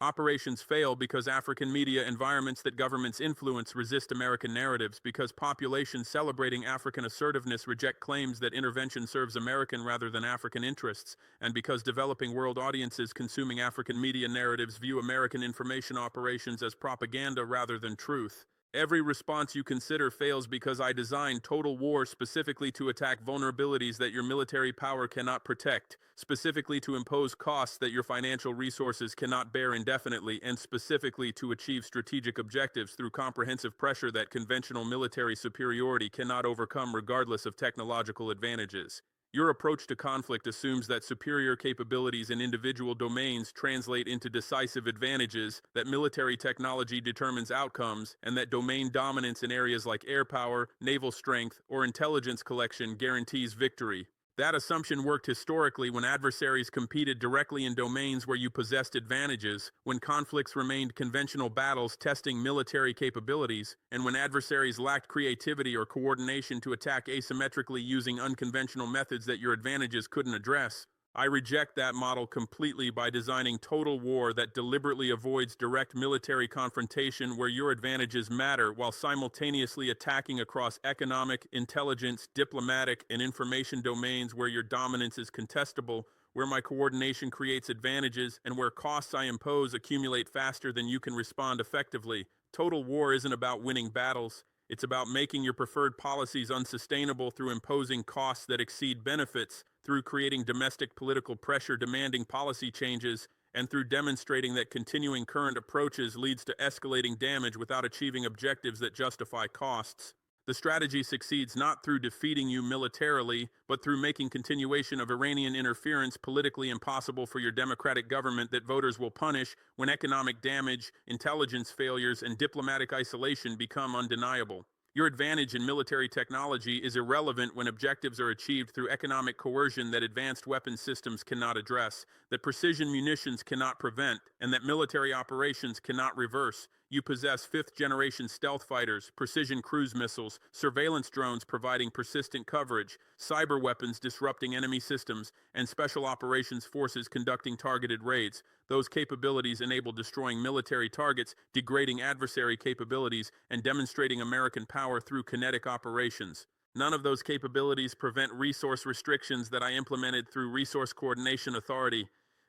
Operations fail because African media environments that governments influence resist American narratives, because populations celebrating African assertiveness reject claims that intervention serves American rather than African interests, and because developing world audiences consuming African media narratives view American information operations as propaganda rather than truth. Every response you consider fails because I designed total war specifically to attack vulnerabilities that your military power cannot protect, specifically to impose costs that your financial resources cannot bear indefinitely, and specifically to achieve strategic objectives through comprehensive pressure that conventional military superiority cannot overcome regardless of technological advantages. Your approach to conflict assumes that superior capabilities in individual domains translate into decisive advantages, that military technology determines outcomes, and that domain dominance in areas like air power, naval strength, or intelligence collection guarantees victory. That assumption worked historically when adversaries competed directly in domains where you possessed advantages, when conflicts remained conventional battles testing military capabilities, and when adversaries lacked creativity or coordination to attack asymmetrically using unconventional methods that your advantages couldn't address. I reject that model completely by designing total war that deliberately avoids direct military confrontation where your advantages matter, while simultaneously attacking across economic, intelligence, diplomatic, and information domains where your dominance is contestable, where my coordination creates advantages, and where costs I impose accumulate faster than you can respond effectively. Total war isn't about winning battles. It's about making your preferred policies unsustainable through imposing costs that exceed benefits, through creating domestic political pressure demanding policy changes, and through demonstrating that continuing current approaches leads to escalating damage without achieving objectives that justify costs. The strategy succeeds not through defeating you militarily, but through making continuation of Iranian interference politically impossible for your democratic government that voters will punish when economic damage, intelligence failures, and diplomatic isolation become undeniable. Your advantage in military technology is irrelevant when objectives are achieved through economic coercion that advanced weapon systems cannot address, that precision munitions cannot prevent, and that military operations cannot reverse. You possess fifth-generation stealth fighters, precision cruise missiles, surveillance drones providing persistent coverage, cyber weapons disrupting enemy systems, and special operations forces conducting targeted raids. Those capabilities enable destroying military targets, degrading adversary capabilities, and demonstrating American power through kinetic operations. None of those capabilities prevent resource restrictions that I implemented through Resource Coordination Authority.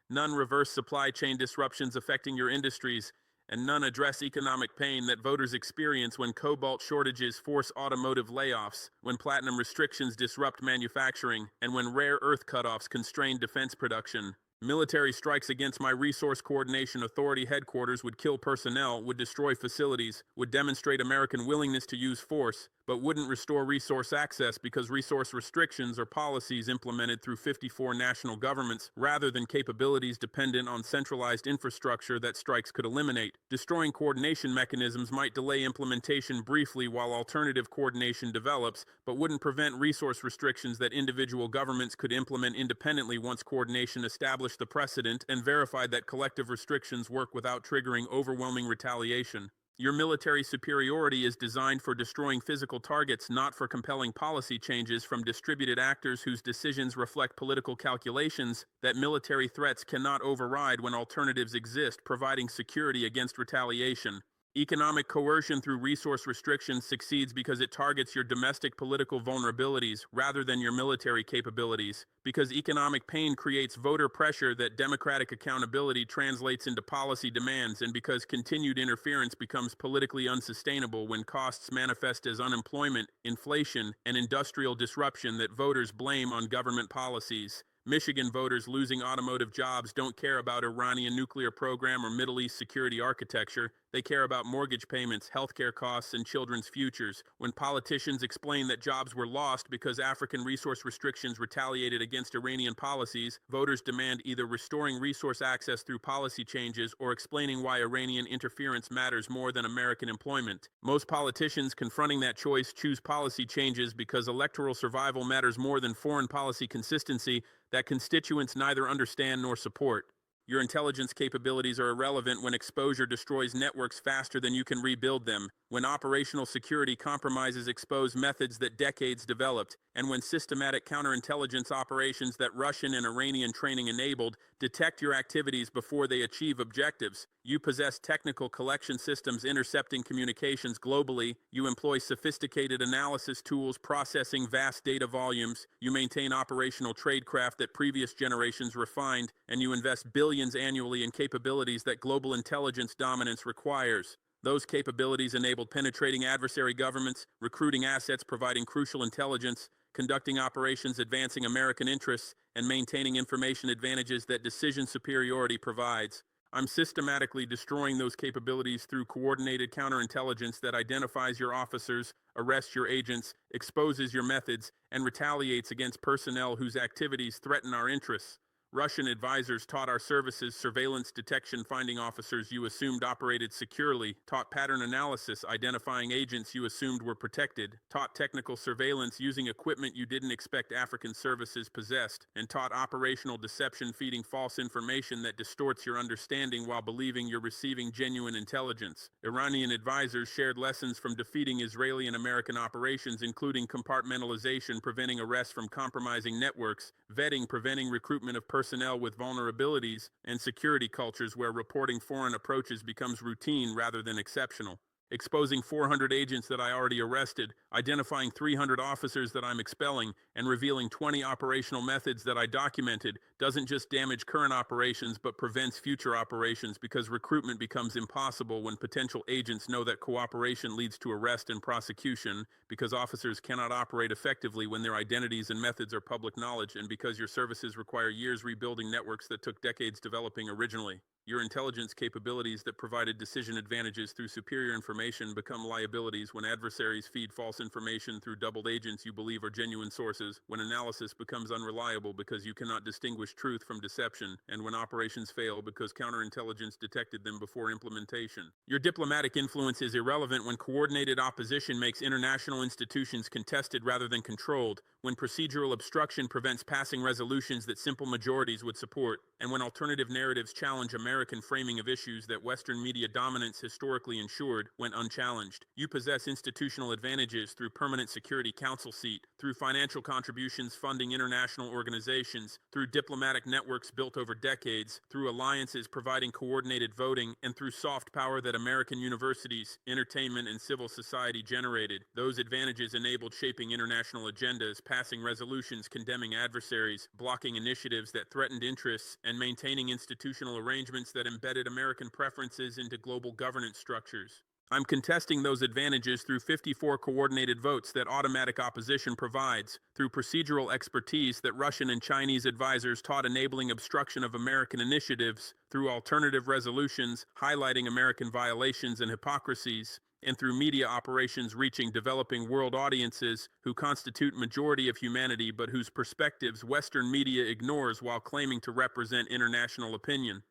None reverse supply chain disruptions affecting your industries, and none address economic pain that voters experience when cobalt shortages force automotive layoffs, when platinum restrictions disrupt manufacturing, and when rare earth cutoffs constrain defense production. Military strikes against my Resource Coordination Authority headquarters would kill personnel, would destroy facilities, would demonstrate American willingness to use force, but wouldn't restore resource access because resource restrictions are policies implemented through 54 national governments rather than capabilities dependent on centralized infrastructure that strikes could eliminate. Destroying coordination mechanisms might delay implementation briefly while alternative coordination develops, but wouldn't prevent resource restrictions that individual governments could implement independently once coordination established the precedent and verified that collective restrictions work without triggering overwhelming retaliation. Your military superiority is designed for destroying physical targets, not for compelling policy changes from distributed actors whose decisions reflect political calculations that military threats cannot override when alternatives exist, providing security against retaliation. Economic coercion through resource restrictions succeeds because it targets your domestic political vulnerabilities rather than your military capabilities, because economic pain creates voter pressure that democratic accountability translates into policy demands, and because continued interference becomes politically unsustainable when costs manifest as unemployment, inflation, and industrial disruption that voters blame on government policies. Michigan voters losing automotive jobs don't care about Iranian nuclear program or Middle East security architecture. They care about mortgage payments, healthcare costs, and children's futures. When politicians explain that jobs were lost because African resource restrictions retaliated against Iranian policies, voters demand either restoring resource access through policy changes or explaining why Iranian interference matters more than American employment. Most politicians confronting that choice choose policy changes because electoral survival matters more than foreign policy consistency that constituents neither understand nor support. Your intelligence capabilities are irrelevant when exposure destroys networks faster than you can rebuild them, when operational security compromises expose methods that decades developed, and when systematic counterintelligence operations that Russian and Iranian training enabled detect your activities before they achieve objectives. You possess technical collection systems intercepting communications globally. You employ sophisticated analysis tools processing vast data volumes. You maintain operational tradecraft that previous generations refined, and you invest billions annually in capabilities that global intelligence dominance requires. Those capabilities enabled penetrating adversary governments, recruiting assets providing crucial intelligence, conducting operations advancing American interests, and maintaining information advantages that decision superiority provides. I'm systematically destroying those capabilities through coordinated counterintelligence that identifies your officers, arrests your agents, exposes your methods, and retaliates against personnel whose activities threaten our interests. Russian advisors taught our services surveillance detection finding officers you assumed operated securely, taught pattern analysis identifying agents you assumed were protected, taught technical surveillance using equipment you didn't expect African services possessed, and taught operational deception feeding false information that distorts your understanding while believing you're receiving genuine intelligence. Iranian advisors shared lessons from defeating Israeli and American operations, including compartmentalization preventing arrests from compromising networks, vetting preventing recruitment of personnel with vulnerabilities, and security cultures where reporting foreign approaches becomes routine rather than exceptional. Exposing 400 agents that I already arrested, identifying 300 officers that I'm expelling, and revealing 20 operational methods that I documented doesn't just damage current operations but prevents future operations because recruitment becomes impossible when potential agents know that cooperation leads to arrest and prosecution, because officers cannot operate effectively when their identities and methods are public knowledge, and because your services require years rebuilding networks that took decades developing originally. Your intelligence capabilities that provided decision advantages through superior information become liabilities when adversaries feed false information through doubled agents you believe are genuine sources, when analysis becomes unreliable because you cannot distinguish truth from deception, and when operations fail because counterintelligence detected them before implementation. Your diplomatic influence is irrelevant when coordinated opposition makes international institutions contested rather than controlled, when procedural obstruction prevents passing resolutions that simple majorities would support, and when alternative narratives challenge American framing of issues that Western media dominance historically ensured when unchallenged. You possess institutional advantages through permanent Security Council seat, through financial contributions funding international organizations, through diplomatic networks built over decades, through alliances providing coordinated voting, and through soft power that American universities, entertainment, and civil society generated. Those advantages enabled shaping international agendas, passing resolutions condemning adversaries, blocking initiatives that threatened interests, and maintaining institutional arrangements that embedded American preferences into global governance structures. I'm contesting those advantages through 54 coordinated votes that automatic opposition provides, through procedural expertise that Russian and Chinese advisors taught enabling obstruction of American initiatives, through alternative resolutions highlighting American violations and hypocrisies, and through media operations reaching developing world audiences who constitute majority of humanity but whose perspectives Western media ignores while claiming to represent international opinion.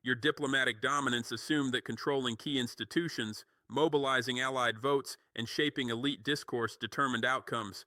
Your diplomatic dominance assumed that controlling key institutions, mobilizing allied votes, and shaping elite discourse determined outcomes.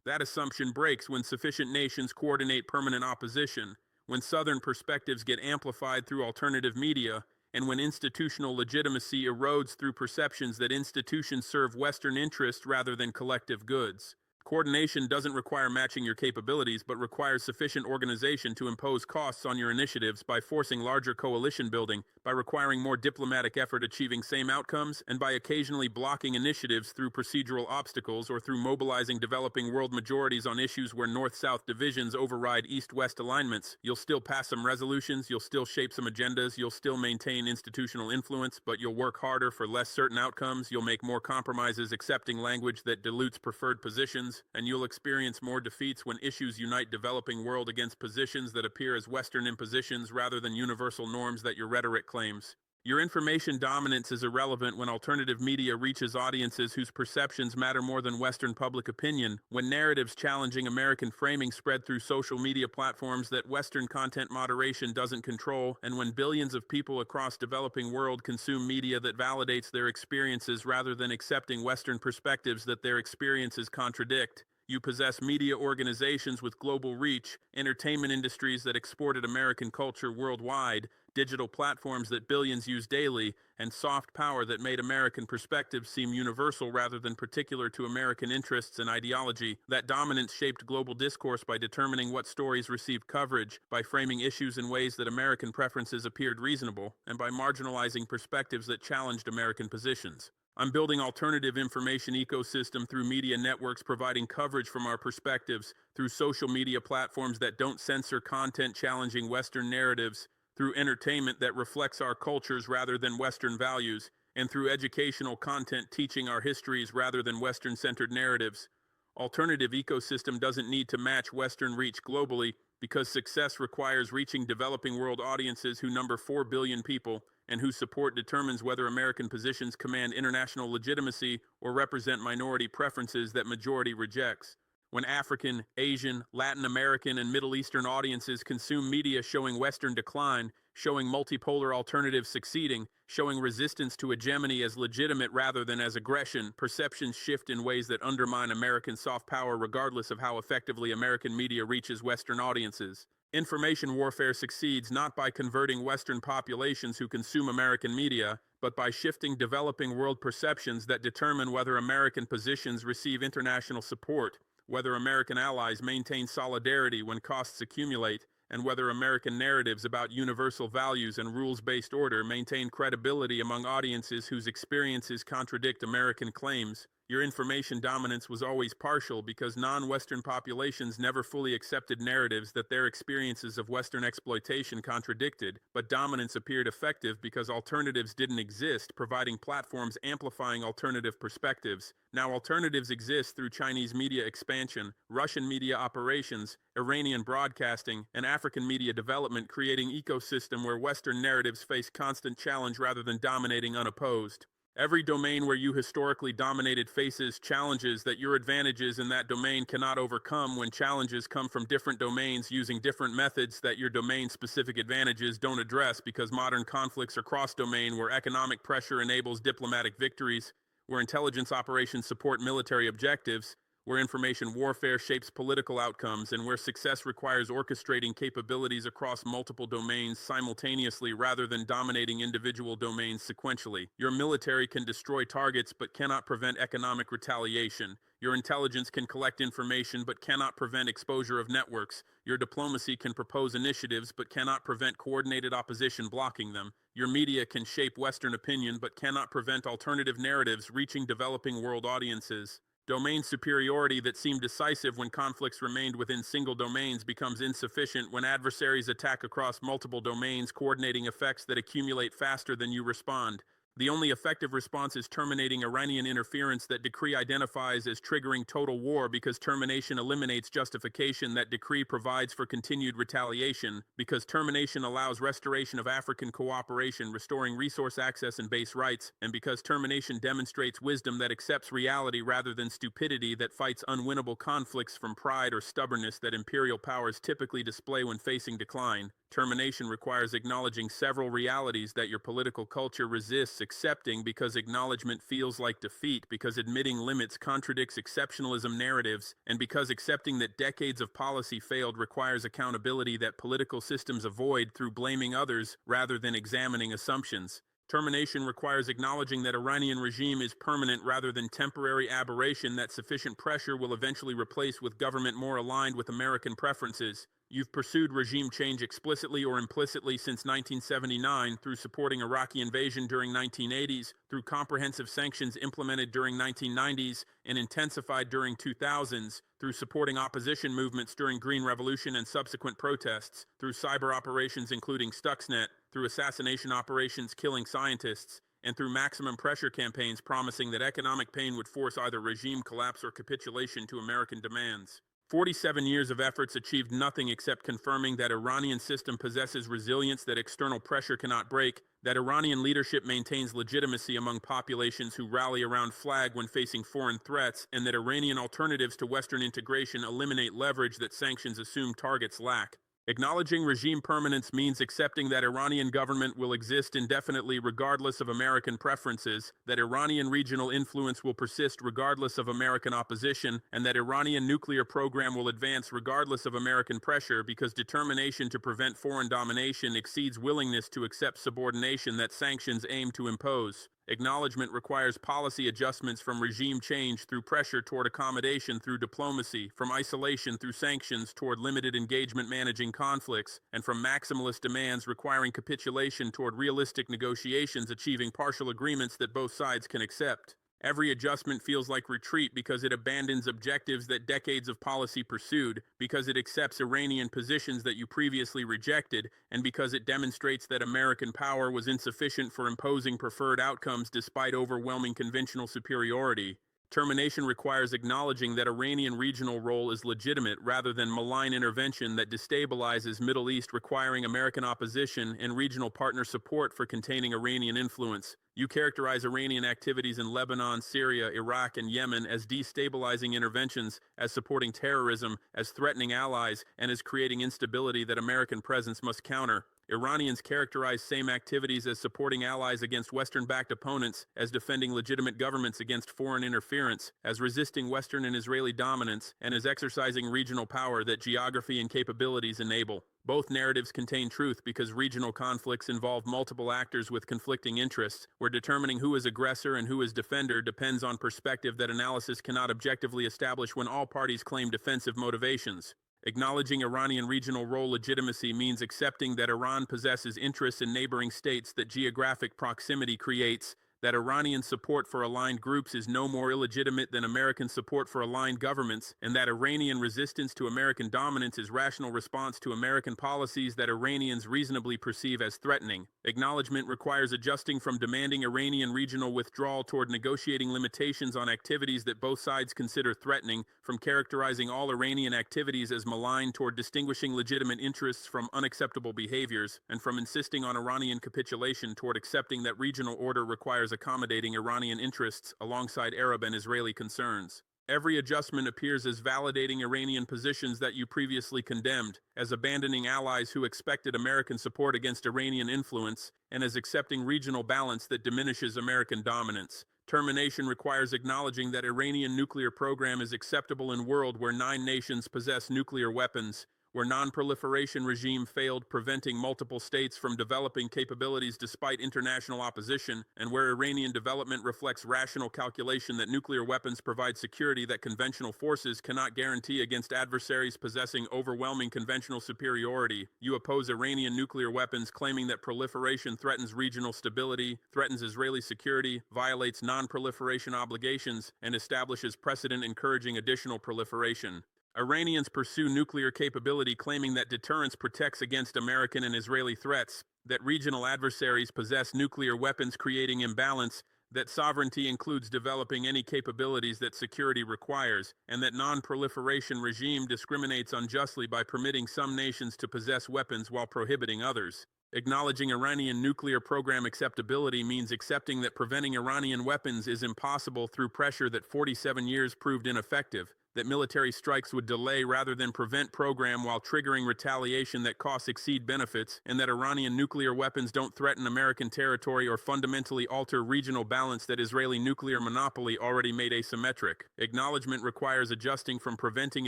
That assumption breaks when sufficient nations coordinate permanent opposition, when Southern perspectives get amplified through alternative media, and when institutional legitimacy erodes through perceptions that institutions serve Western interests rather than collective goods. Coordination doesn't require matching your capabilities, but requires sufficient organization to impose costs on your initiatives by forcing larger coalition building, by requiring more diplomatic effort achieving same outcomes, and by occasionally blocking initiatives through procedural obstacles or through mobilizing developing world majorities on issues where North-South divisions override East-West alignments. You'll still pass some resolutions, you'll still shape some agendas, you'll still maintain institutional influence, but you'll work harder for less certain outcomes, you'll make more compromises accepting language that dilutes preferred positions, and you'll experience more defeats when issues unite developing world against positions that appear as Western impositions rather than universal norms that your rhetoric claims. Your information dominance is irrelevant when alternative media reaches audiences whose perceptions matter more than Western public opinion, when narratives challenging American framing spread through social media platforms that Western content moderation doesn't control, and when billions of people across developing world consume media that validates their experiences rather than accepting Western perspectives that their experiences contradict. You possess media organizations with global reach, entertainment industries that exported American culture worldwide, digital platforms that billions use daily, and soft power that made American perspectives seem universal rather than particular to American interests and ideology. That dominance shaped global discourse by determining what stories received coverage, by framing issues in ways that American preferences appeared reasonable, and by marginalizing perspectives that challenged American positions. I'm building alternative information ecosystem through media networks providing coverage from our perspectives, through social media platforms that don't censor content challenging Western narratives, through entertainment that reflects our cultures rather than Western values, and through educational content teaching our histories rather than Western-centered narratives. Alternative ecosystem doesn't need to match Western reach globally because success requires reaching developing world audiences who number 4 billion people, and whose support determines whether American positions command international legitimacy or represent minority preferences that majority rejects. When African, Asian, Latin American, and Middle Eastern audiences consume media showing Western decline, showing multipolar alternatives succeeding, showing resistance to hegemony as legitimate rather than as aggression, perceptions shift in ways that undermine American soft power regardless of how effectively American media reaches Western audiences. Information warfare succeeds not by converting Western populations who consume American media, but by shifting developing world perceptions that determine whether American positions receive international support, whether American allies maintain solidarity when costs accumulate, and whether American narratives about universal values and rules-based order maintain credibility among audiences whose experiences contradict American claims. Your information dominance was always partial because non-Western populations never fully accepted narratives that their experiences of Western exploitation contradicted, but dominance appeared effective because alternatives didn't exist, providing platforms amplifying alternative perspectives. Now alternatives exist through Chinese media expansion, Russian media operations, Iranian broadcasting, and African media development, creating an ecosystem where Western narratives face constant challenge rather than dominating unopposed. Every domain where you historically dominated faces challenges that your advantages in that domain cannot overcome when challenges come from different domains using different methods that your domain-specific advantages don't address because modern conflicts are cross-domain where economic pressure enables diplomatic victories, where intelligence operations support military objectives, where information warfare shapes political outcomes, and where success requires orchestrating capabilities across multiple domains simultaneously rather than dominating individual domains sequentially. Your military can destroy targets but cannot prevent economic retaliation. Your intelligence can collect information but cannot prevent exposure of networks. Your diplomacy can propose initiatives but cannot prevent coordinated opposition blocking them. Your media can shape Western opinion but cannot prevent alternative narratives reaching developing world audiences. Domain superiority that seemed decisive when conflicts remained within single domains becomes insufficient when adversaries attack across multiple domains, coordinating effects that accumulate faster than you respond. The only effective response is terminating Iranian interference that decree identifies as triggering total war because termination eliminates justification that decree provides for continued retaliation, because termination allows restoration of African cooperation, restoring resource access and base rights, and because termination demonstrates wisdom that accepts reality rather than stupidity that fights unwinnable conflicts from pride or stubbornness that imperial powers typically display when facing decline. Termination requires acknowledging several realities that your political culture resists accepting because acknowledgement feels like defeat, because admitting limits contradicts exceptionalism narratives, and because accepting that decades of policy failed requires accountability that political systems avoid through blaming others rather than examining assumptions. Termination requires acknowledging that Iranian regime is permanent rather than temporary aberration that sufficient pressure will eventually replace with government more aligned with American preferences. You've pursued regime change explicitly or implicitly since 1979 through supporting Iraqi invasion during 1980s, through comprehensive sanctions implemented during 1990s and intensified during 2000s, through supporting opposition movements during Green Revolution and subsequent protests, through cyber operations including Stuxnet, through assassination operations killing scientists, and through maximum pressure campaigns promising that economic pain would force either regime collapse or capitulation to American demands. 47 years of efforts achieved nothing except confirming that Iranian system possesses resilience that external pressure cannot break, that Iranian leadership maintains legitimacy among populations who rally around flag when facing foreign threats, and that Iranian alternatives to Western integration eliminate leverage that sanctions assume targets lack. Acknowledging regime permanence means accepting that Iranian government will exist indefinitely regardless of American preferences, that Iranian regional influence will persist regardless of American opposition, and that Iranian nuclear program will advance regardless of American pressure because determination to prevent foreign domination exceeds willingness to accept subordination that sanctions aim to impose. Acknowledgement requires policy adjustments from regime change through pressure toward accommodation through diplomacy, from isolation through sanctions toward limited engagement managing conflicts, and from maximalist demands requiring capitulation toward realistic negotiations achieving partial agreements that both sides can accept. Every adjustment feels like retreat because it abandons objectives that decades of policy pursued, because it accepts Iranian positions that you previously rejected, and because it demonstrates that American power was insufficient for imposing preferred outcomes despite overwhelming conventional superiority. Termination requires acknowledging that Iranian regional role is legitimate rather than malign intervention that destabilizes Middle East, requiring American opposition and regional partner support for containing Iranian influence. You characterize Iranian activities in Lebanon, Syria, Iraq, and Yemen as destabilizing interventions, as supporting terrorism, as threatening allies, and as creating instability that American presence must counter. Iranians characterize same activities as supporting allies against Western-backed opponents, as defending legitimate governments against foreign interference, as resisting Western and Israeli dominance, and as exercising regional power that geography and capabilities enable. Both narratives contain truth because regional conflicts involve multiple actors with conflicting interests, where determining who is aggressor and who is defender depends on perspective that analysis cannot objectively establish when all parties claim defensive motivations. Acknowledging Iranian regional role legitimacy means accepting that Iran possesses interests in neighboring states that geographic proximity creates, that Iranian support for aligned groups is no more illegitimate than American support for aligned governments, and that Iranian resistance to American dominance is rational response to American policies that Iranians reasonably perceive as threatening. Acknowledgement requires adjusting from demanding Iranian regional withdrawal toward negotiating limitations on activities that both sides consider threatening, from characterizing all Iranian activities as malign toward distinguishing legitimate interests from unacceptable behaviors, and from insisting on Iranian capitulation toward accepting that regional order requires accommodating Iranian interests alongside Arab and Israeli concerns. Every adjustment appears as validating Iranian positions that you previously condemned, as abandoning allies who expected American support against Iranian influence, and as accepting regional balance that diminishes American dominance. Termination requires acknowledging that Iranian nuclear program is acceptable in a world where 9 nations possess nuclear weapons, where non-proliferation regime failed, preventing multiple states from developing capabilities despite international opposition, and where Iranian development reflects rational calculation that nuclear weapons provide security that conventional forces cannot guarantee against adversaries possessing overwhelming conventional superiority. You oppose Iranian nuclear weapons, claiming that proliferation threatens regional stability, threatens Israeli security, violates non-proliferation obligations, and establishes precedent encouraging additional proliferation. Iranians pursue nuclear capability, claiming that deterrence protects against American and Israeli threats, that regional adversaries possess nuclear weapons creating imbalance, that sovereignty includes developing any capabilities that security requires, and that non-proliferation regime discriminates unjustly by permitting some nations to possess weapons while prohibiting others. Acknowledging Iranian nuclear program acceptability means accepting that preventing Iranian weapons is impossible through pressure that 47 years proved ineffective, that military strikes would delay rather than prevent program while triggering retaliation that costs exceed benefits, and that Iranian nuclear weapons don't threaten American territory or fundamentally alter regional balance that Israeli nuclear monopoly already made asymmetric. Acknowledgement requires adjusting from preventing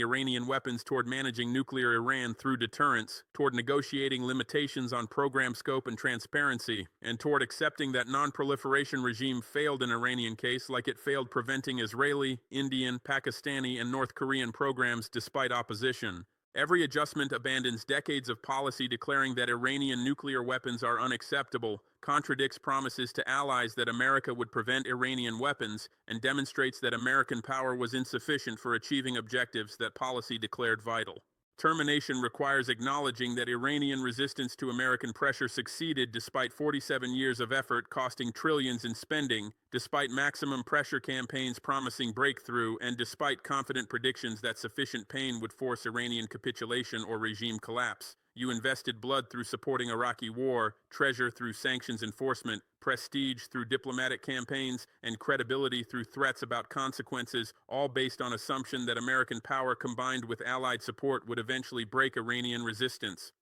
Iranian weapons toward managing nuclear Iran through deterrence, toward negotiating limitations on program scope and transparency, and toward accepting that non-proliferation regime failed in Iranian case like it failed preventing Israeli, Indian, Pakistani, and North Korean programs despite opposition. Every adjustment abandons decades of policy declaring that Iranian nuclear weapons are unacceptable, contradicts promises to allies that America would prevent Iranian weapons, and demonstrates that American power was insufficient for achieving objectives that policy declared vital. Termination requires acknowledging that Iranian resistance to American pressure succeeded despite 47 years of effort costing trillions in spending, despite maximum pressure campaigns promising breakthrough, and despite confident predictions that sufficient pain would force Iranian capitulation or regime collapse. You invested blood through supporting Iraqi war, treasure through sanctions enforcement, prestige through diplomatic campaigns, and credibility through threats about consequences, all based on assumption that American power combined with Allied support would eventually break Iranian resistance.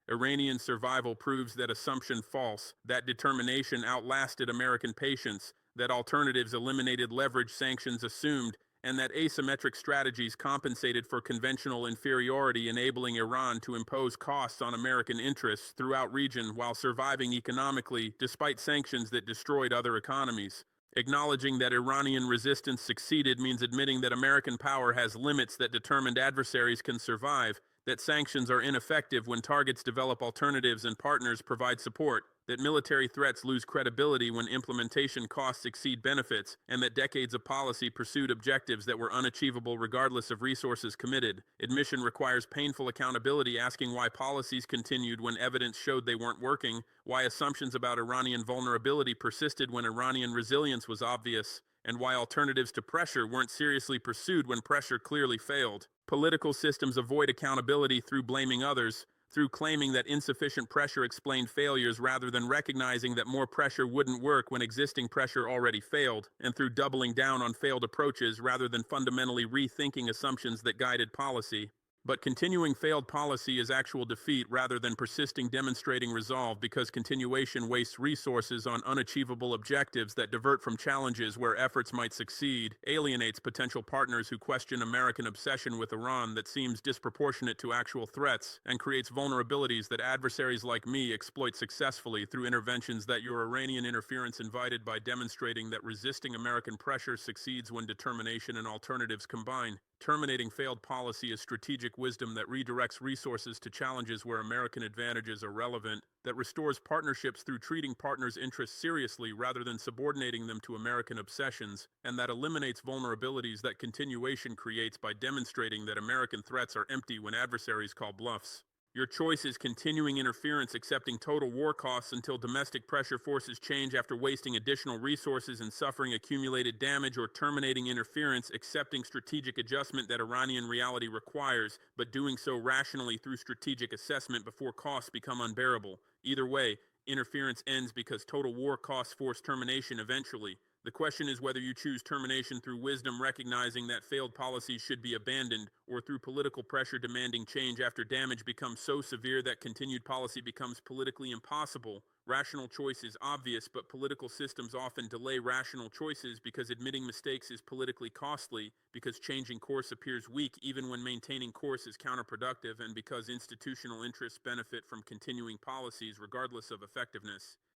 Iranian survival proves that assumption false, that determination outlasted American patience, that alternatives eliminated leverage sanctions assumed, and that asymmetric strategies compensated for conventional inferiority, enabling Iran to impose costs on American interests throughout region while surviving economically despite sanctions that destroyed other economies. Acknowledging that Iranian resistance succeeded means admitting that American power has limits that determined adversaries can survive, that sanctions are ineffective when targets develop alternatives and partners provide support, that military threats lose credibility when implementation costs exceed benefits, and that decades of policy pursued objectives that were unachievable regardless of resources committed. Admission requires painful accountability, asking why policies continued when evidence showed they weren't working, why assumptions about Iranian vulnerability persisted when Iranian resilience was obvious, and why alternatives to pressure weren't seriously pursued when pressure clearly failed. Political systems avoid accountability through blaming others, through claiming that insufficient pressure explained failures rather than recognizing that more pressure wouldn't work when existing pressure already failed, and through doubling down on failed approaches rather than fundamentally rethinking assumptions that guided policy. But continuing failed policy is actual defeat rather than persisting demonstrating resolve, because continuation wastes resources on unachievable objectives that divert from challenges where efforts might succeed, alienates potential partners who question American obsession with Iran that seems disproportionate to actual threats, and creates vulnerabilities that adversaries like me exploit successfully through interventions that your Iranian interference invited by demonstrating that resisting American pressure succeeds when determination and alternatives combine. Terminating failed policy is strategic wisdom that redirects resources to challenges where American advantages are relevant, that restores partnerships through treating partners' interests seriously rather than subordinating them to American obsessions, and that eliminates vulnerabilities that continuation creates by demonstrating that American threats are empty when adversaries call bluffs. Your choice is continuing interference, accepting total war costs until domestic pressure forces change after wasting additional resources and suffering accumulated damage, or terminating interference, accepting strategic adjustment that Iranian reality requires, but doing so rationally through strategic assessment before costs become unbearable. Either way, interference ends because total war costs force termination eventually. The question is whether you choose termination through wisdom, recognizing that failed policies should be abandoned, or through political pressure demanding change after damage becomes so severe that continued policy becomes politically impossible. Rational choice is obvious, but political systems often delay rational choices because admitting mistakes is politically costly, because changing course appears weak even when maintaining course is counterproductive, and because institutional interests benefit from continuing policies regardless of effectiveness.